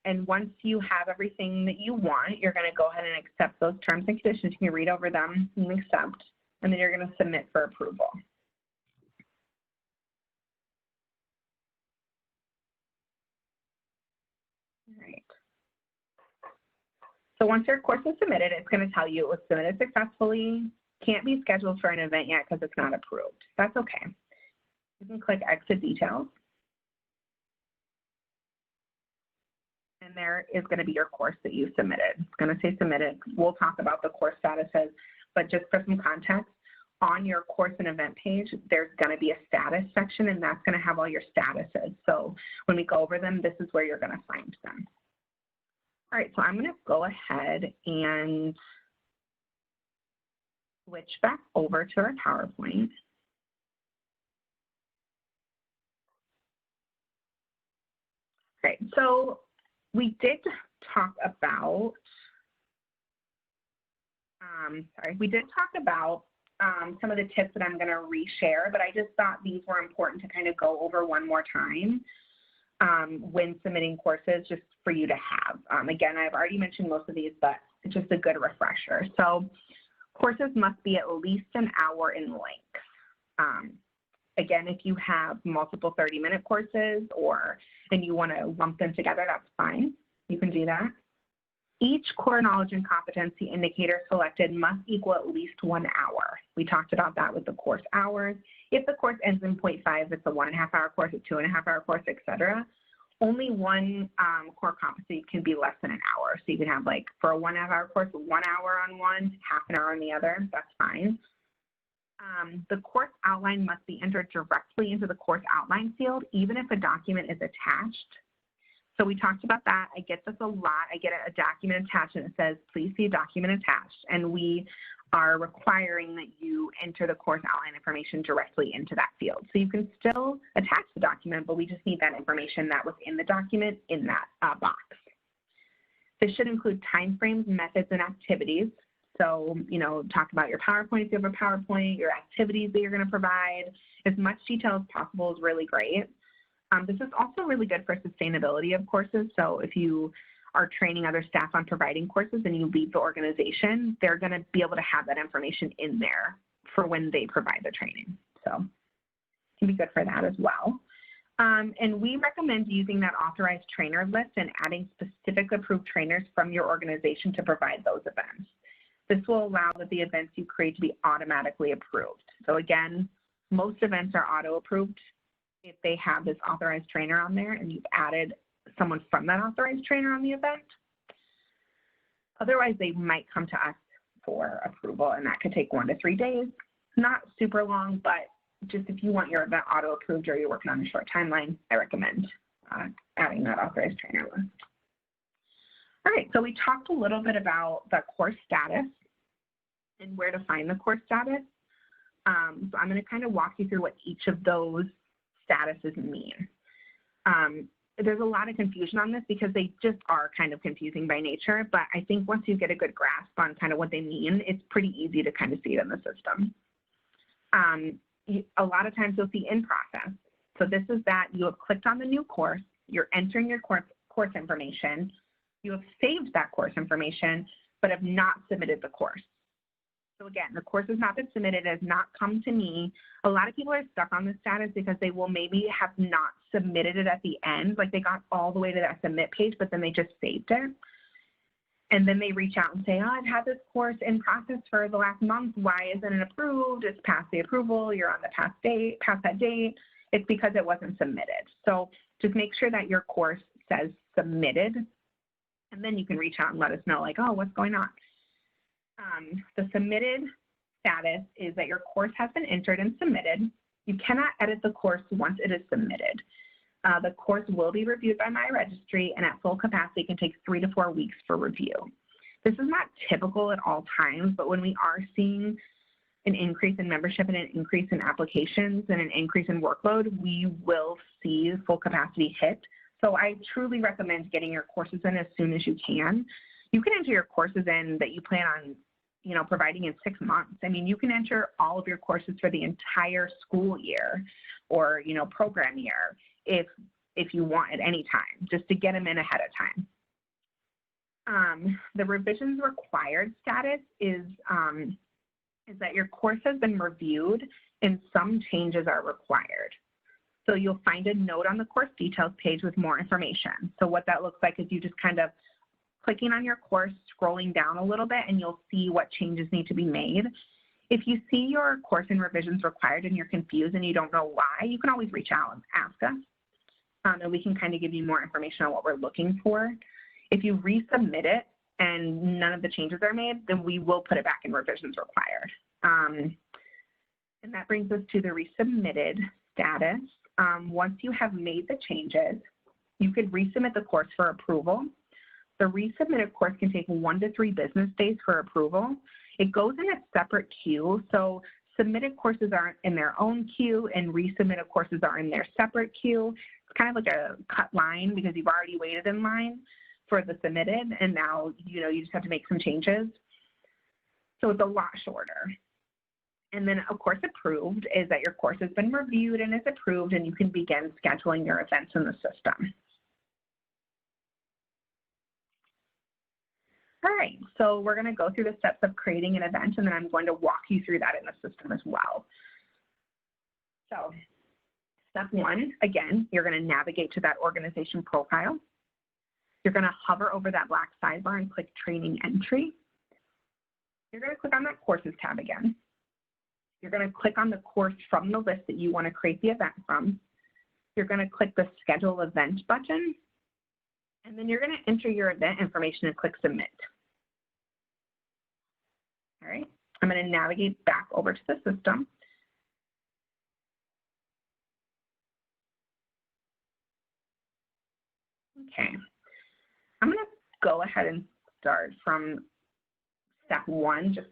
And once you have everything that you want, you're going to go ahead and accept those terms and conditions. You can read over them and accept, and then you're going to submit for approval. All right. So once your course is submitted, it's going to tell you it was submitted successfully, can't be scheduled for an event yet because it's not approved. That's okay. You can click Exit Details. And there is going to be your course that you submitted. It's going to say submitted. We'll talk about the course statuses, but just for some context, on your course and event page, there's going to be a status section, and that's going to have all your statuses. So when we go over them, this is where you're going to find them. All right, so I'm going to go ahead and switch back over to our PowerPoint. Great, so we did talk about, some of the tips that I'm going to reshare, but I just thought these were important to kind of go over one more time when submitting courses, just for you to have. Again, I've already mentioned most of these, but it's just a good refresher. So courses must be at least an hour in length. Again, if you have multiple 30-minute courses and you want to lump them together, that's fine. You can do that. Each core knowledge and competency indicator selected must equal at least 1 hour. We talked about that with the course hours. If the course ends in 0.5, it's a 1.5-hour course, a 2.5-hour course, etc. Only one core competency can be less than an hour. So you can have, like, for a 1.5-hour course, 1 hour on one, half an hour on the other. That's fine. The course outline must be entered directly into the course outline field, even if a document is attached. So we talked about that. I get this a lot. I get a document attached and it says, please see document attached. And we are requiring that you enter the course outline information directly into that field. So you can still attach the document, but we just need that information that was in the document in that box. This should include timeframes, methods, and activities. So, talk about your PowerPoint if you have a PowerPoint, your activities that you're going to provide. As much detail as possible is really great. This is also really good for sustainability of courses. So if you are training other staff on providing courses and you leave the organization, they're going to be able to have that information in there for when they provide the training. So it can be good for that as well. And we recommend using that authorized trainer list and adding specific approved trainers from your organization to provide those events. This will allow the events you create to be automatically approved. So again, most events are auto-approved if they have this authorized trainer on there and you've added someone from that authorized trainer on the event. Otherwise, they might come to us for approval, and that could take 1 to 3 days. Not super long, but just if you want your event auto-approved or you're working on a short timeline, I recommend adding that authorized trainer list. All right, so we talked a little bit about the course status and where to find the course status. So I'm going to kind of walk you through what each of those statuses mean. There's a lot of confusion on this because they just are kind of confusing by nature, but I think once you get a good grasp on kind of what they mean, it's pretty easy to kind of see it in the system. A lot of times you'll see in process. So this is that you have clicked on the new course, you're entering your course information, you have saved that course information, but have not submitted the course. So again, the course has not been submitted, has not come to me. A lot of people are stuck on this status because they will maybe have not submitted it at the end, like they got all the way to that submit page, but then they just saved it. And then they reach out and say, oh, I've had this course in process for the last month. Why isn't it approved? It's past the approval. You're on the past that date. It's because it wasn't submitted. So just make sure that your course says submitted, and then you can reach out and let us know, like, oh, what's going on? The submitted status is that your course has been entered and submitted. You cannot edit the course once it is submitted. The course will be reviewed by MiRegistry, and at full capacity can take 3 to 4 weeks for review. This is not typical at all times, but when we are seeing an increase in membership and an increase in applications and an increase in workload, we will see full capacity hit. So I truly recommend getting your courses in as soon as you can. You can enter your courses in that you plan on, providing in 6 months. I mean, you can enter all of your courses for the entire school year or, program year if you want at any time, just to get them in ahead of time. The revisions required status is that your course has been reviewed and some changes are required. So you'll find a note on the course details page with more information. So what that looks like is you just kind of clicking on your course, scrolling down a little bit, and you'll see what changes need to be made. If you see your course and revisions required and you're confused and you don't know why, you can always reach out and ask us, and we can kind of give you more information on what we're looking for. If you resubmit it and none of the changes are made, then we will put it back in revisions required. And that brings us to the resubmitted status. Once you have made the changes, you could resubmit the course for approval. The resubmitted course can take 1 to 3 business days for approval. It goes in a separate queue, so submitted courses are in their own queue and resubmitted courses are in their separate queue. It's kind of like a cut line because you've already waited in line for the submitted, and now you just have to make some changes. So it's a lot shorter. And then, of course, approved is that your course has been reviewed and is approved, and you can begin scheduling your events in the system. All right, so we're going to go through the steps of creating an event, and then I'm going to walk you through that in the system as well. So step 1, again, you're going to navigate to that organization profile. You're going to hover over that black sidebar and click Training Entry. You're going to click on that Courses tab again. You're going to click on the course from the list that you want to create the event from. You're going to click the Schedule Event button, and then you're going to enter your event information and click Submit. All right, I'm going to navigate back over to the system. Okay, I'm going to go ahead and start from step 1, just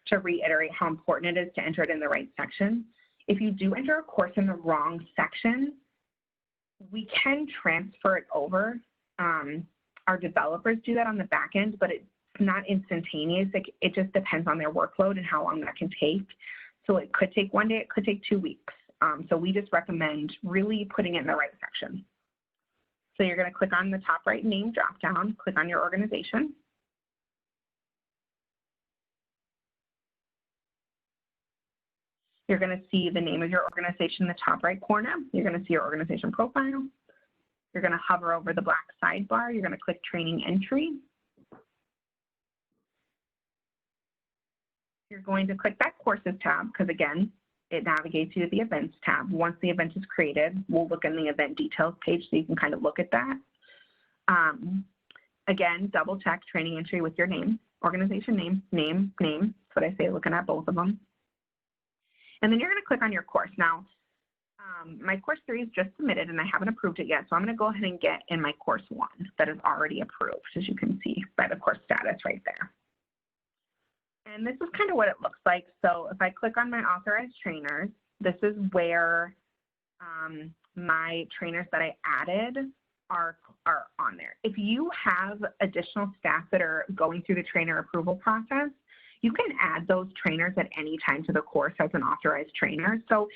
to reiterate how important it is to enter it in the right section. If you do enter a course in the wrong section, we can transfer it over. Our developers do that on the back end, but not instantaneous. It just depends on their workload and how long that can take. So it could take 1 day, it could take 2 weeks. So we just recommend really putting it in the right section. So you're going to click on the top right name dropdown, click on your organization. You're going to see the name of your organization in the top right corner. You're going to see your organization profile. You're going to hover over the black sidebar. You're going to click training entry. You're going to click that courses tab because, again, it navigates you to the events tab. Once the event is created, we'll look in the event details page so you can kind of look at that. Again, double check training entry with your name, organization name. That's what I say, looking at both of them. And then you're going to click on your course. Now, my course 3 is just submitted and I haven't approved it yet. So I'm going to go ahead and get in my course 1 that is already approved, as you can see by the course status right there. And this is kind of what it looks like. So if I click on my authorized trainers, this is where my trainers that I added are on there. If you have additional staff that are going through the trainer approval process, you can add those trainers at any time to the course as an authorized trainer. So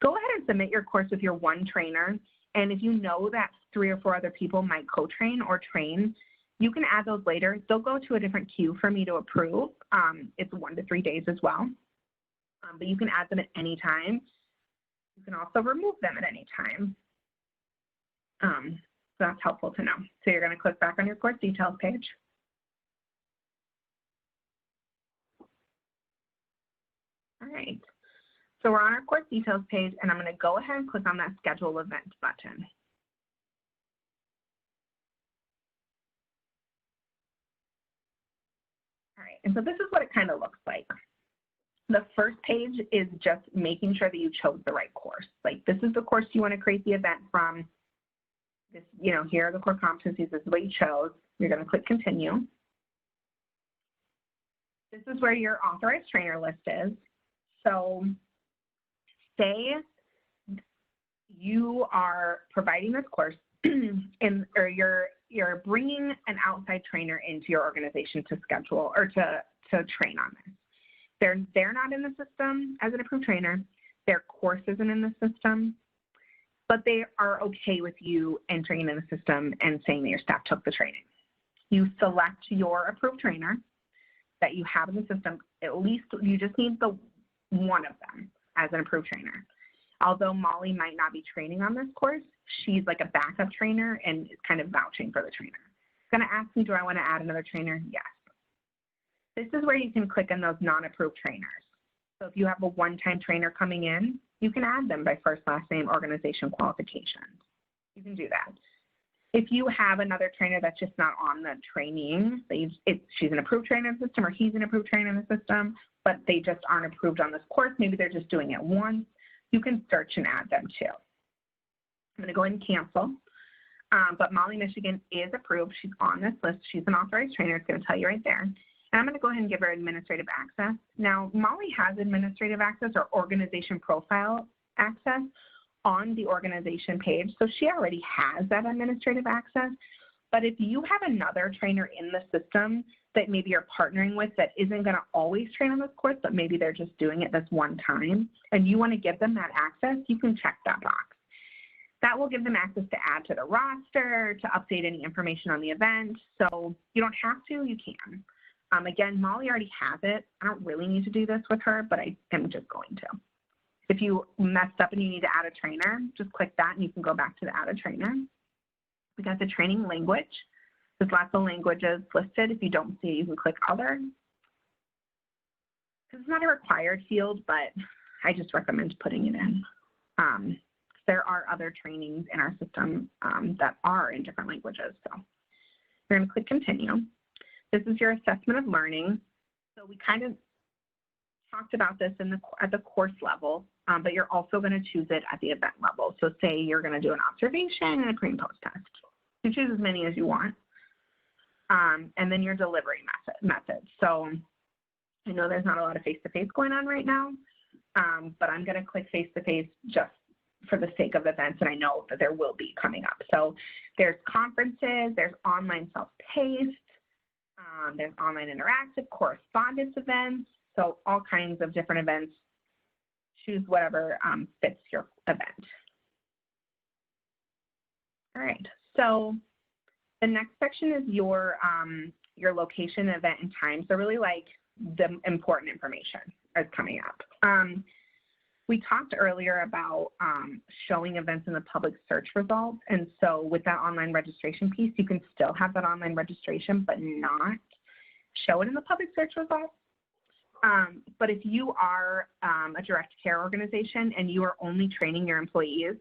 go ahead and submit your course with your 1 trainer. And if you know that 3 or 4 other people might co-train or train, you can add those later. They'll go to a different queue for me to approve. It's 1 to 3 days as well. But you can add them at any time. You can also remove them at any time. So that's helpful to know. So you're going to click back on your course details page. All right. So we're on our course details page, and I'm going to go ahead and click on that schedule event button. All right, and so this is what it kind of looks like. The first page is just making sure that you chose the right course. Like, this is the course you want to create the event from. This, here are the core competencies. This is what you chose. You're going to click continue. This is where your authorized trainer list is. So say you are providing this course or you're bringing an outside trainer into your organization to schedule or to train on this. They're not in the system as an approved trainer. Their course isn't in the system, but they are okay with you entering in the system and saying that your staff took the training. You select your approved trainer that you have in the system. At least you just need the one of them as an approved trainer. Although Molly might not be training on this course, she's like a backup trainer and is kind of vouching for the trainer. It's going to ask me, do I want to add another trainer? Yes. This is where you can click on those non-approved trainers. So if you have a one-time trainer coming in, you can add them by first, last name, organization, qualifications. You can do that. If you have another trainer that's just not on the training, she's an approved trainer in the system or he's an approved trainer in the system, but they just aren't approved on this course, maybe they're just doing it once, you can search and add them too. I'm going to go ahead and cancel. But Molly Michigan is approved. She's on this list. She's an authorized trainer. It's going to tell you right there. And I'm going to go ahead and give her administrative access. Now, Molly has administrative access or organization profile access on the organization page. So she already has that administrative access. But if you have another trainer in the system that maybe you're partnering with that isn't going to always train on this course, but maybe they're just doing it this one time, and you want to give them that access, you can check that box. That will give them access to add to the roster, to update any information on the event. So you don't have to, you can. Again, Molly already has it. I don't really need to do this with her, but I am just going to. If you messed up and you need to add a trainer, just click that and you can go back to the add a trainer. We got the training language. There's lots of languages listed. If you don't see it, you can click other. This is not a required field, but I just recommend putting it in. There are other trainings in our system that are in different languages. So you're going to click continue. This is your assessment of learning. So we kind of talked about this at the course level, but you're also going to choose it at the event level. So say you're going to do an observation and a pre and post test. You choose as many as you want. And then your delivery method. So I know there's not a lot of face-to-face going on right now, but I'm going to click face-to-face just for the sake of events, and I know that there will be coming up. So there's conferences, there's online self-paced, There's online interactive, correspondence events, so all kinds of different events. Choose whatever fits your event. All right, so the next section is your location, event, and time. So really like the important information is coming up. We talked earlier about showing events in the public search results. And so with that online registration piece, you can still have that online registration, but not show it in the public search results. But if you are a direct care organization and you are only training your employees,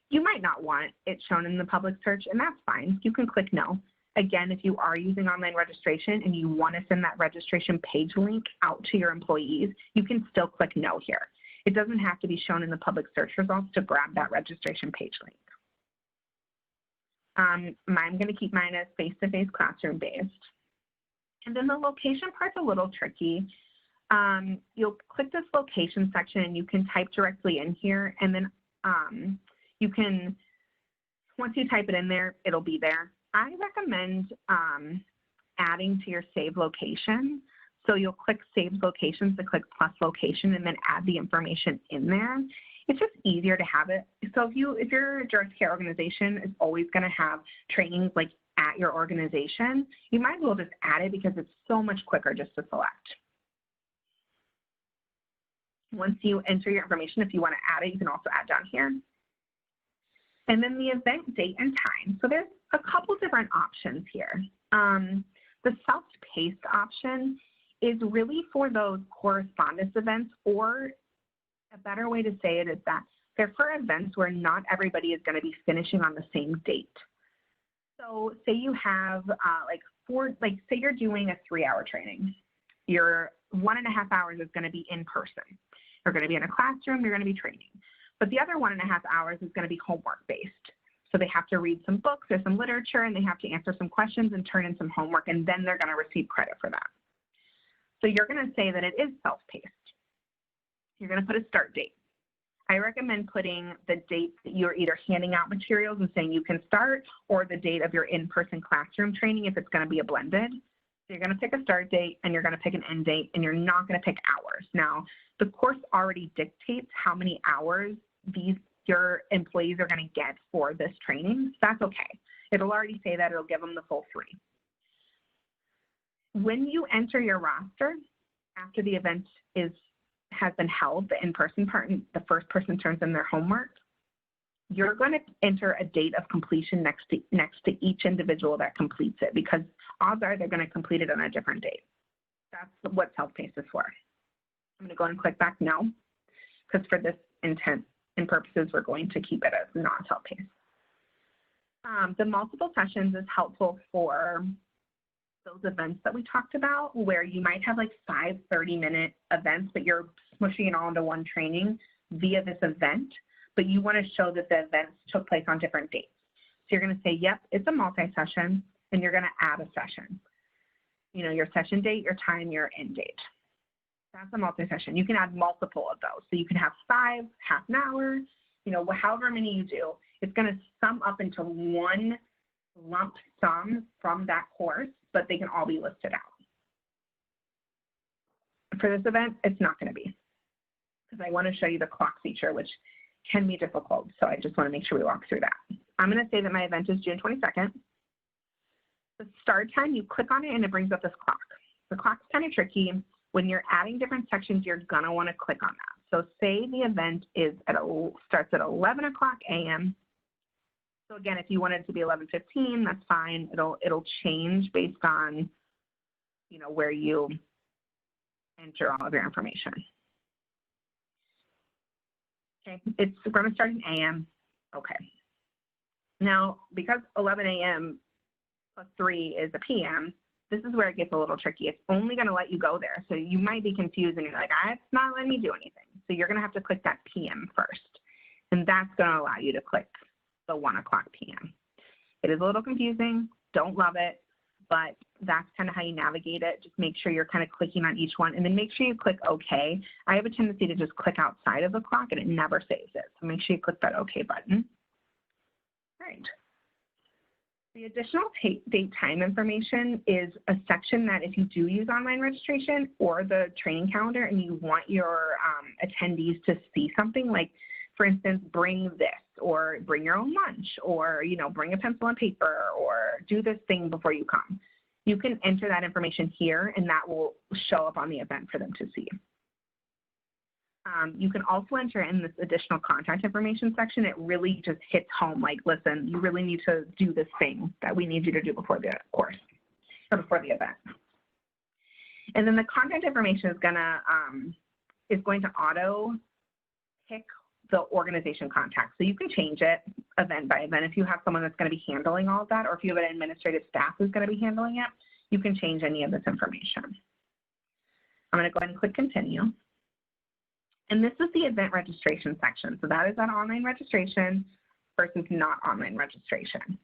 you might not want it shown in the public search, and that's fine. You can click no. Again, if you are using online registration and you want to send that registration page link out to your employees, you can still click no here. It doesn't have to be shown in the public search results to grab that registration page link. I'm going to keep mine as face-to-face classroom based. And then the location part's a little tricky. You'll click this location section and you can type directly in here, and then you can, once you type it in there, it'll be there. I recommend adding to your save location. So you'll click save locations to click plus location and then add the information in there. It's just easier to have it. So if your direct care organization is always going to have trainings like at your organization, you might as well just add it because it's so much quicker just to select. Once you enter your information, if you want to add it, you can also add down here. And then the event date and time. So there's a couple different options here. The self-paced option is really for those correspondence events, or a better way to say it is that they're for events where not everybody is going to be finishing on the same date. So say you have say you're doing a 3-hour training. Your 1.5 hours is going to be in person. You're going to be in a classroom, you're going to be training. But the other 1.5 hours is going to be homework based. So they have to read some books or some literature, and they have to answer some questions and turn in some homework, and then they're going to receive credit for that. So you're going to say that it is self-paced. You're going to put a start date. I recommend putting the date that you're either handing out materials and saying you can start, or the date of your in-person classroom training if it's going to be a blended. So you're going to pick a start date and you're going to pick an end date, and you're not going to pick hours. Now, the course already dictates how many hours your employees are going to get for this training. So that's okay. It'll already say that. It'll give them the full 3. When you enter your roster, after the event has been held, the in-person part, and the first person turns in their homework, you're going to enter a date of completion next to each individual that completes it, because odds are they're going to complete it on a different date. That's what self-paced is for. I'm going to go and click back no, because for this intent and purposes, we're going to keep it as not self-paced. The multiple sessions is helpful for those events that we talked about, where you might have like 5 30-minute events, but you're smushing it all into one training via this event, but you want to show that the events took place on different dates. So you're going to say, yep, it's a multi-session, and you're going to add a session. You know, your session date, your time, your end date. That's a multi-session. You can add multiple of those. So you can have 5, half an hour, you know, however many you do. It's going to sum up into one lump sum from that course, but they can all be listed out. For this event, it's not going to be, because I want to show you the clock feature, which can be difficult. So I just want to make sure we walk through that. I'm going to say that my event is June 22nd. The start time, you click on it and it brings up this clock. The clock's kind of tricky. When you're adding different sections, you're going to want to click on that. So say the event starts at 11 o'clock a.m. So again, if you want it to be 11:15, that's fine. It'll change based on, you know, where you enter all of your information. Okay, it's going to start in a.m. Okay. Now, because 11 a.m. plus 3 is a p.m., this is where it gets a little tricky. It's only going to let you go there. So you might be confused and you're like, it's not letting me do anything. So you're going to have to click that p.m. first. And that's going to allow you to click the 1 o'clock p.m. It is a little confusing. Don't love it, but that's kind of how you navigate it. Just make sure you're kind of clicking on each one, and then make sure you click OK. I have a tendency to just click outside of the clock and it never saves it. So make sure you click that OK button. All right. The additional date time information is a section that if you do use online registration or the training calendar and you want your attendees to see something like, for instance, bring this or bring your own lunch or, bring a pencil and paper or do this thing before you come. You can enter that information here and that will show up on the event for them to see. You can also enter in this additional contact information section. It really just hits home like, listen, you really need to do this thing that we need you to do before the course or before the event. And then the contact information is going to auto pick the organization contact. So you can change it event by event. If you have someone that's going to be handling all of that, or if you have an administrative staff who's going to be handling it, you can change any of this information. I'm going to go ahead and click continue. And this is the event registration section. So that is that online registration versus not online registration.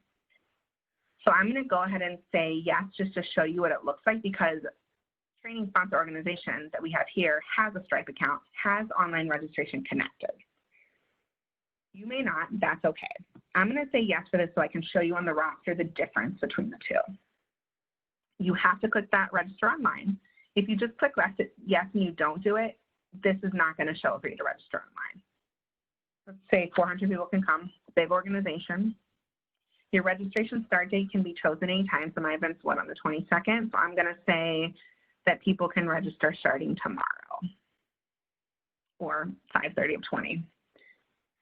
So I'm going to go ahead and say yes, just to show you what it looks like, because training sponsor organization that we have here has a Stripe account, has online registration connected. You may not, that's okay. I'm going to say yes for this so I can show you on the roster the difference between the two. You have to click that register online. If you just click yes and you don't do it, this is not going to show for you to register online. Let's say 400 people can come, big organization. Your registration start date can be chosen anytime. So my event's on the 22nd. So I'm going to say that people can register starting tomorrow or 5/30/20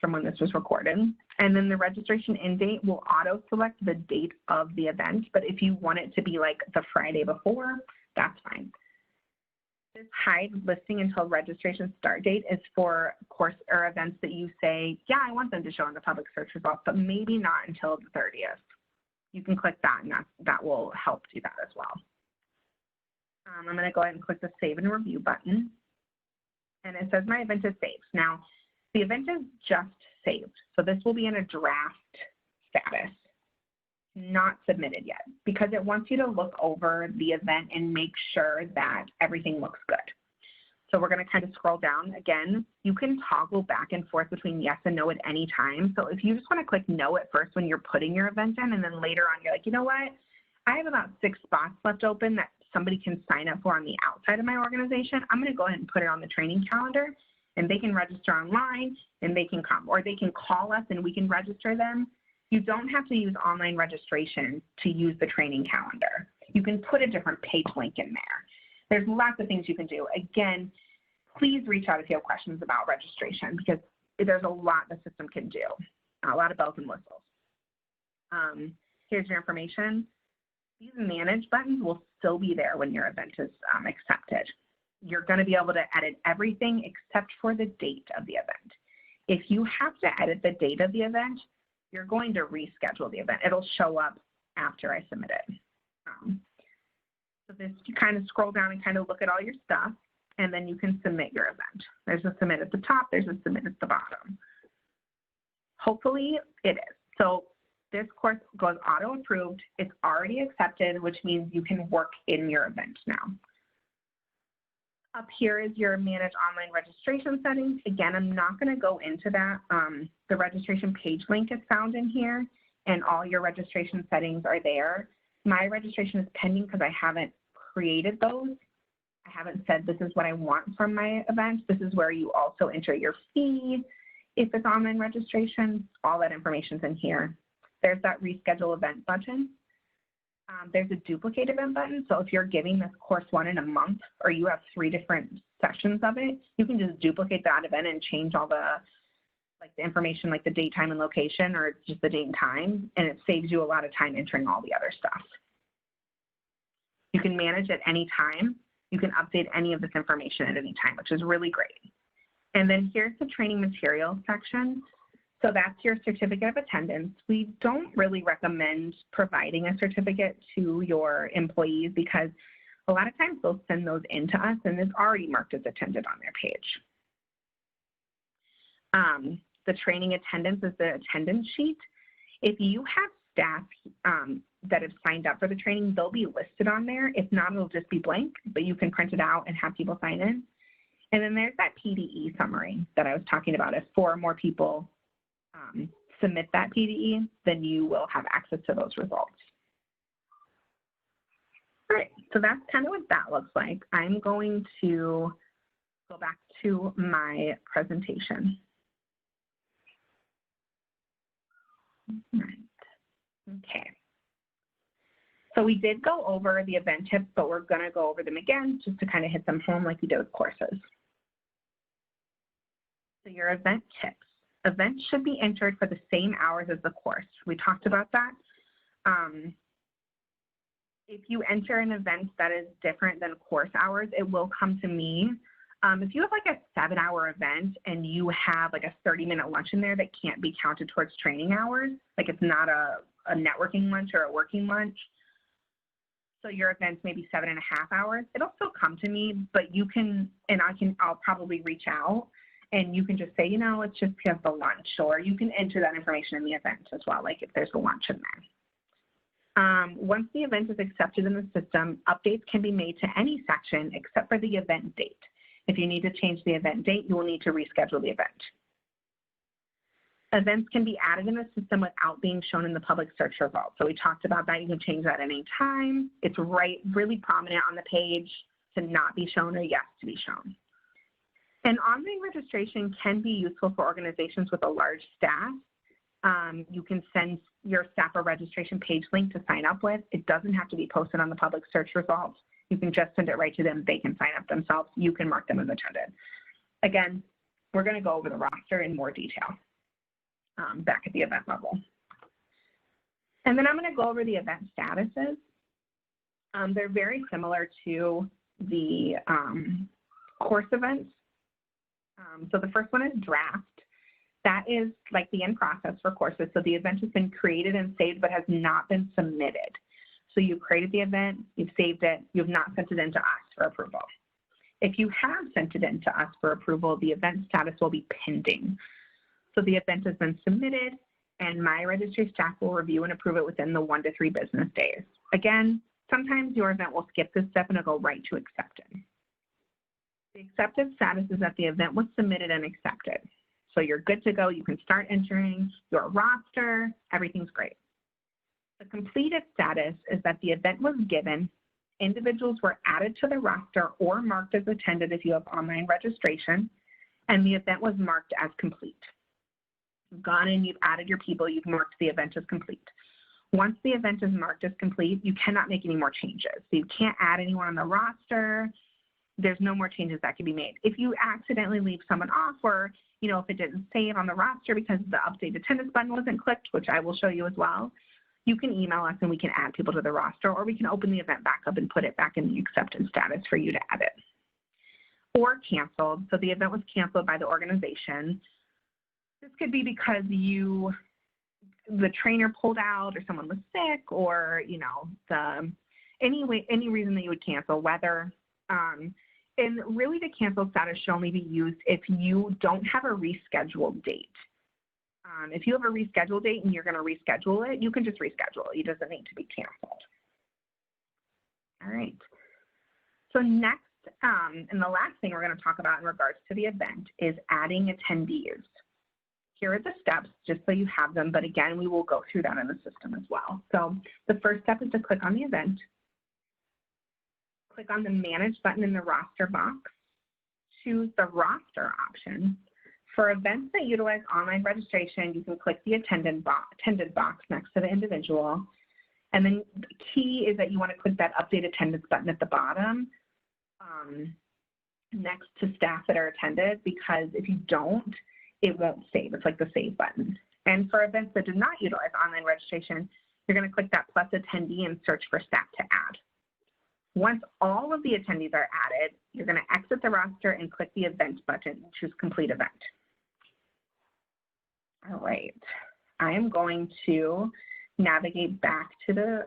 from when this was recorded. And then the registration end date will auto select the date of the event. But if you want it to be like the Friday before, that's fine. This hide listing until registration start date is for course or events that you say, yeah, I want them to show in the public search results, but maybe not until the 30th. You can click that and that will help do that as well. I'm going to go ahead and click the Save and Review button. And it says my event is saved. Now, the event is just saved. So this will be in a draft status, not submitted yet, because it wants you to look over the event and make sure that everything looks good. So we're going to kind of scroll down. Again, you can toggle back and forth between yes and no at any time. So if you just want to click no at first when you're putting your event in, and then later on you're like, you know what, I have about 6 spots left open that somebody can sign up for on the outside of my organization, I'm going to go ahead and put it on the training calendar, and they can register online and they can come, or they can call us and we can register them. You don't have to use online registration to use the training calendar. You can put a different page link in there. There's lots of things you can do. Again, please reach out if you have questions about registration, because there's a lot the system can do, a lot of bells and whistles. Here's your information. These manage buttons will still be there when your event is accepted. You're going to be able to edit everything except for the date of the event. If you have to edit the date of the event, you're going to reschedule the event. It'll show up after I submit it. So this, you kind of scroll down and kind of look at all your stuff, and then you can submit your event. There's a submit at the top, there's a submit at the bottom. Hopefully it is. So this course goes auto approved. It's already accepted, which means you can work in your event now. Up here is your manage online registration settings. Again, I'm not going to go into that. The registration page link is found in here, and all your registration settings are there. My registration is pending because I haven't created those. I haven't said this is what I want from my event. This is where you also enter your fee. If it's online registration, all that information's in here. There's that reschedule event button. There's a duplicate event button. So if you're giving this course one in a month, or you have 3 different sessions of it, you can just duplicate that event and change all the information, like the date, time, and location, or just the date and time, and it saves you a lot of time entering all the other stuff. You can manage at any time. You can update any of this information at any time, which is really great. And then here's the training materials section. So that's your certificate of attendance. We don't really recommend providing a certificate to your employees because a lot of times they'll send those in to us and it's already marked as attended on their page. The training attendance is the attendance sheet. If you have staff that have signed up for the training, they'll be listed on there. If not, it'll just be blank, but you can print it out and have people sign in. And then there's that PDE summary that I was talking about. If 4 or more people submit that PDE, then you will have access to those results. All right, so that's kind of what that looks like. I'm going to go back to my presentation. All right. Okay. So we did go over the event tips, but we're going to go over them again just to kind of hit them home like we did with courses. So your event tips. Events should be entered for the same hours as the course. We talked about that. If you enter an event that is different than course hours, it will come to me. If you have like a 7-hour event and you have like a 30-minute lunch in there that can't be counted towards training hours, like it's not a networking lunch or a working lunch, so your event's maybe 7.5 hours, it'll still come to me, but you can, and I'll probably reach out and you can just say, you know, it's just because of the lunch, or you can enter that information in the event as well, like if there's a lunch in there. Once the event is accepted in the system, updates can be made to any section except for the event date. If you need to change the event date, you will need to reschedule the event. Events can be added in the system without being shown in the public search results. So we talked about that. You can change that at any time. It's really prominent on the page to not be shown or yes to be shown. And online registration can be useful for organizations with a large staff. You can send your staff a registration page link to sign up with. It doesn't have to be posted on the public search results. You can just send it right to them. They can sign up themselves. You can mark them as attended. Again, we're going to go over the roster in more detail back at the event level. And then I'm going to go over the event statuses. They're very similar to the course events. So the first one is draft. That is like the in process for courses. So the event has been created and saved, but has not been submitted. So you created the event, you've saved it, you've not sent it in to us for approval. If you have sent it in to us for approval, the event status will be pending. So the event has been submitted and MiRegistry staff will review and approve it within the 1 to 3 business days. Again, sometimes your event will skip this step and it'll go right to accepted. The accepted status is that the event was submitted and accepted. So you're good to go. You can start entering your roster. Everything's great. The completed status is that the event was given, individuals were added to the roster or marked as attended if you have online registration, and the event was marked as complete. You've gone in, you've added your people, you've marked the event as complete. Once the event is marked as complete, you cannot make any more changes. So you can't add anyone on the roster. There's no more changes that can be made. If you accidentally leave someone off, or if it didn't save on the roster because the update attendance button wasn't clicked, which I will show you as well, you can email us and we can add people to the roster, or we can open the event back up and put it back in the acceptance status for you to add it. Or canceled. So the event was canceled by the organization. This could be because the trainer pulled out, or someone was sick, or any reason that you would cancel, weather. And really the cancel status should only be used if you don't have a rescheduled date. If you have a rescheduled date and you're going to reschedule it, you can just reschedule it. It doesn't need to be canceled. All right. So next, and the last thing we're going to talk about in regards to the event is adding attendees. Here are the steps, just so you have them, but again, we will go through that in the system as well. So the first step is to click on the event. Click on the Manage button in the roster box. Choose the roster option. For events that utilize online registration, you can click the attended box next to the individual. And then the key is that you want to click that Update Attendance button at the bottom next to staff that are attended, because if you don't, it won't save. It's like the Save button. And for events that do not utilize online registration, you're going to click that plus attendee and search for staff to add. Once all of the attendees are added, you're going to exit the roster and click the Event button and choose Complete Event. All right, I am going to navigate back to the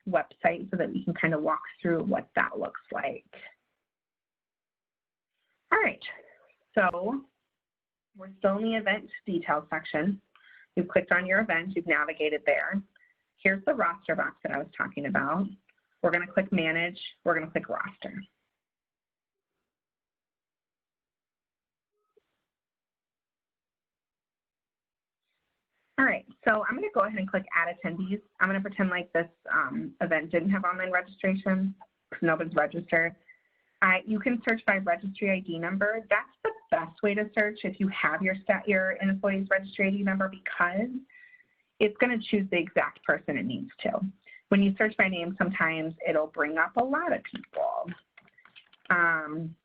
website so that we can kind of walk through what that looks like. All right, so we're still in the event details section. You've clicked on your event, you've navigated there. Here's the roster box that I was talking about. We're going to click Manage, we're going to click Roster. All right, so I'm going to go ahead and click Add Attendees. I'm going to pretend like this event didn't have online registration because nobody's registered. You can search by registry ID number. That's the best way to search if you have your employee's registry ID number, because it's going to choose the exact person it needs to. When you search by name, sometimes it'll bring up a lot of people. I'm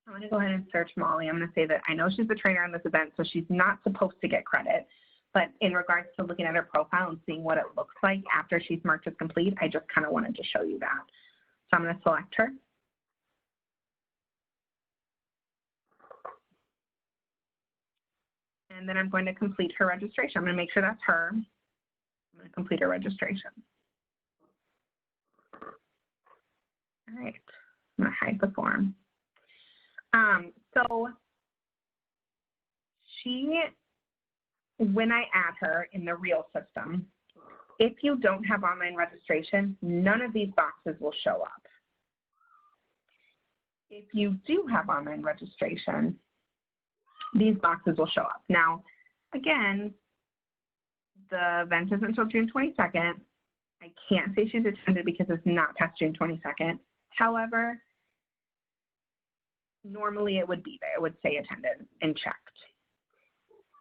going to go ahead and search Molly. I'm going to say that I know she's the trainer on this event, so she's not supposed to get credit. But in regards to looking at her profile and seeing what it looks like after she's marked as complete, I just kind of wanted to show you that. So I'm going to select her. And then I'm going to complete her registration. I'm going to make sure that's her. I'm going to complete her registration. All right, I'm going to hide the form. So when I add her in the real system, if you don't have online registration, none of these boxes will show up. If you do have online registration, these boxes will show up. Now, again, the event isn't until June 22nd. I can't say she's attended because it's not past June 22nd. However, normally it would be there. It would say attended and checked.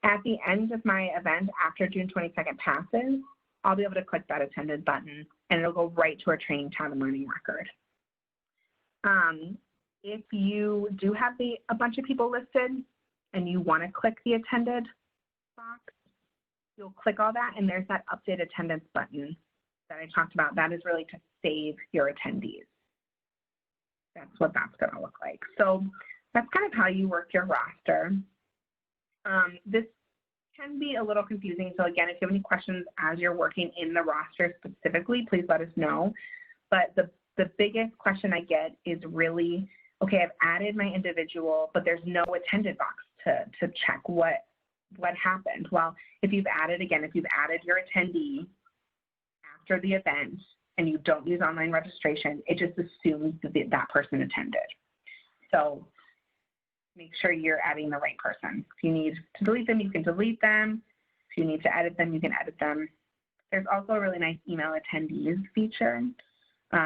At the end of my event, after June 22nd passes, I'll be able to click that attended button and it'll go right to our training tab and learning record. If you do have a bunch of people listed and you want to click the attended box, you'll click all that and there's that update attendance button that I talked about. That is really to save your attendees. That's what that's going to look like. So that's kind of how you work your roster. This can be a little confusing. So again, if you have any questions as you're working in the roster specifically, please let us know. But the biggest question I get is really, okay, I've added my individual, but there's no attended box to check what happened. Well, if you've added your attendee after the event and you don't use online registration, it just assumes that person attended. So make sure you're adding the right person. If you need to delete them, you can delete them. If you need to edit them, you can edit them. There's also a really nice email attendees feature.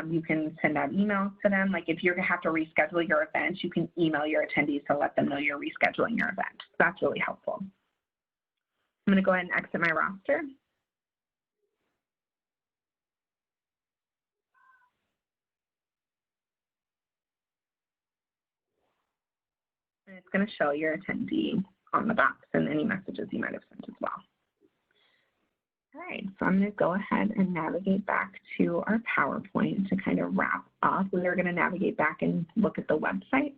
You can send out emails to them. Like if you have to reschedule your event, you can email your attendees to let them know you're rescheduling your event. That's really helpful. I'm going to go ahead and exit my roster. And it's going to show your attendee on the box and any messages you might have sent as well. All right, so I'm going to go ahead and navigate back to our PowerPoint to kind of wrap up. We are going to navigate back and look at the website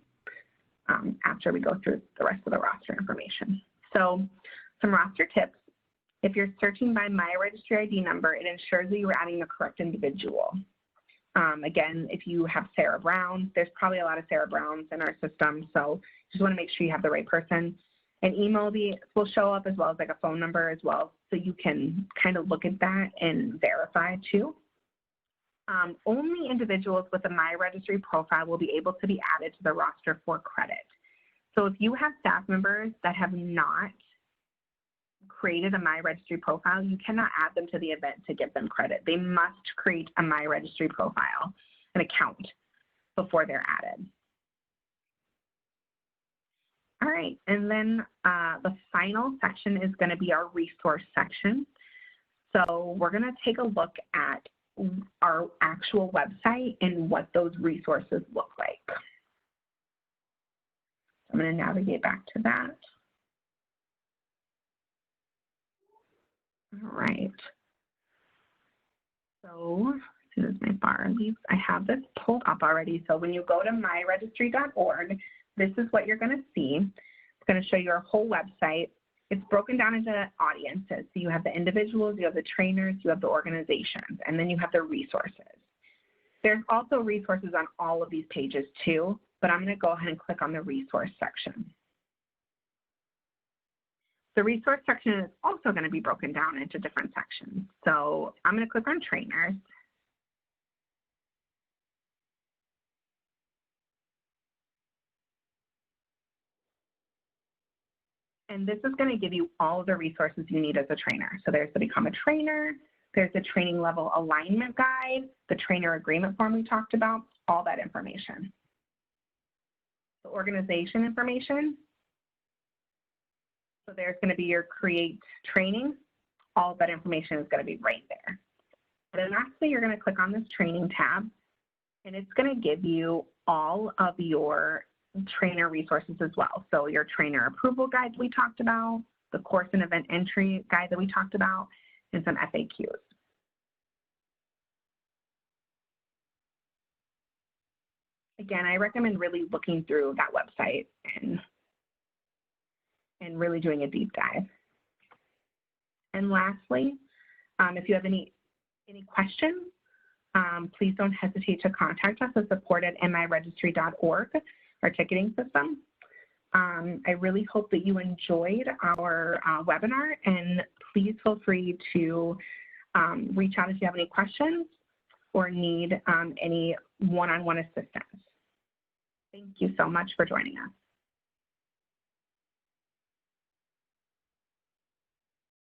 after we go through the rest of the roster information. So some roster tips. If you're searching by MiRegistry ID number, it ensures that you're adding the correct individual. Again, if you have Sarah Brown, there's probably a lot of Sarah Browns in our system, so just want to make sure you have the right person. An email will show up as well as like a phone number as well, so you can kind of look at that and verify too. Only individuals with a MiRegistry profile will be able to be added to the roster for credit. So if you have staff members that have not created a MiRegistry profile, you cannot add them to the event to give them credit. They must create a MiRegistry profile, an account, before they're added. All right, and then the final section is going to be our resource section. So we're going to take a look at our actual website and what those resources look like. I'm going to navigate back to that. All right. So as soon as my bar leaves, I have this pulled up already. So when you go to miregistry.org, this is what you're going to see. It's going to show you our whole website. It's broken down into audiences. So you have the individuals, you have the trainers, you have the organizations, and then you have the resources. There's also resources on all of these pages too, but I'm going to go ahead and click on the resource section. The resource section is also going to be broken down into different sections. So I'm going to click on trainers. And this is going to give you all of the resources you need as a trainer. So there's the Become a Trainer, there's the training level alignment guide, the trainer agreement form we talked about, all that information. The organization information. So there's going to be your create training. All of that information is going to be right there. And then lastly, you're going to click on this training tab, and it's going to give you all of your trainer resources as well. So your trainer approval guide that we talked about, the course and event entry guide that we talked about, and some FAQs. Again, I recommend really looking through that website and really doing a deep dive. And lastly, if you have any questions, please don't hesitate to contact us at support@miregistry.org, our ticketing system. I really hope that you enjoyed our webinar, and please feel free to reach out if you have any questions or need any one-on-one assistance. Thank you so much for joining us.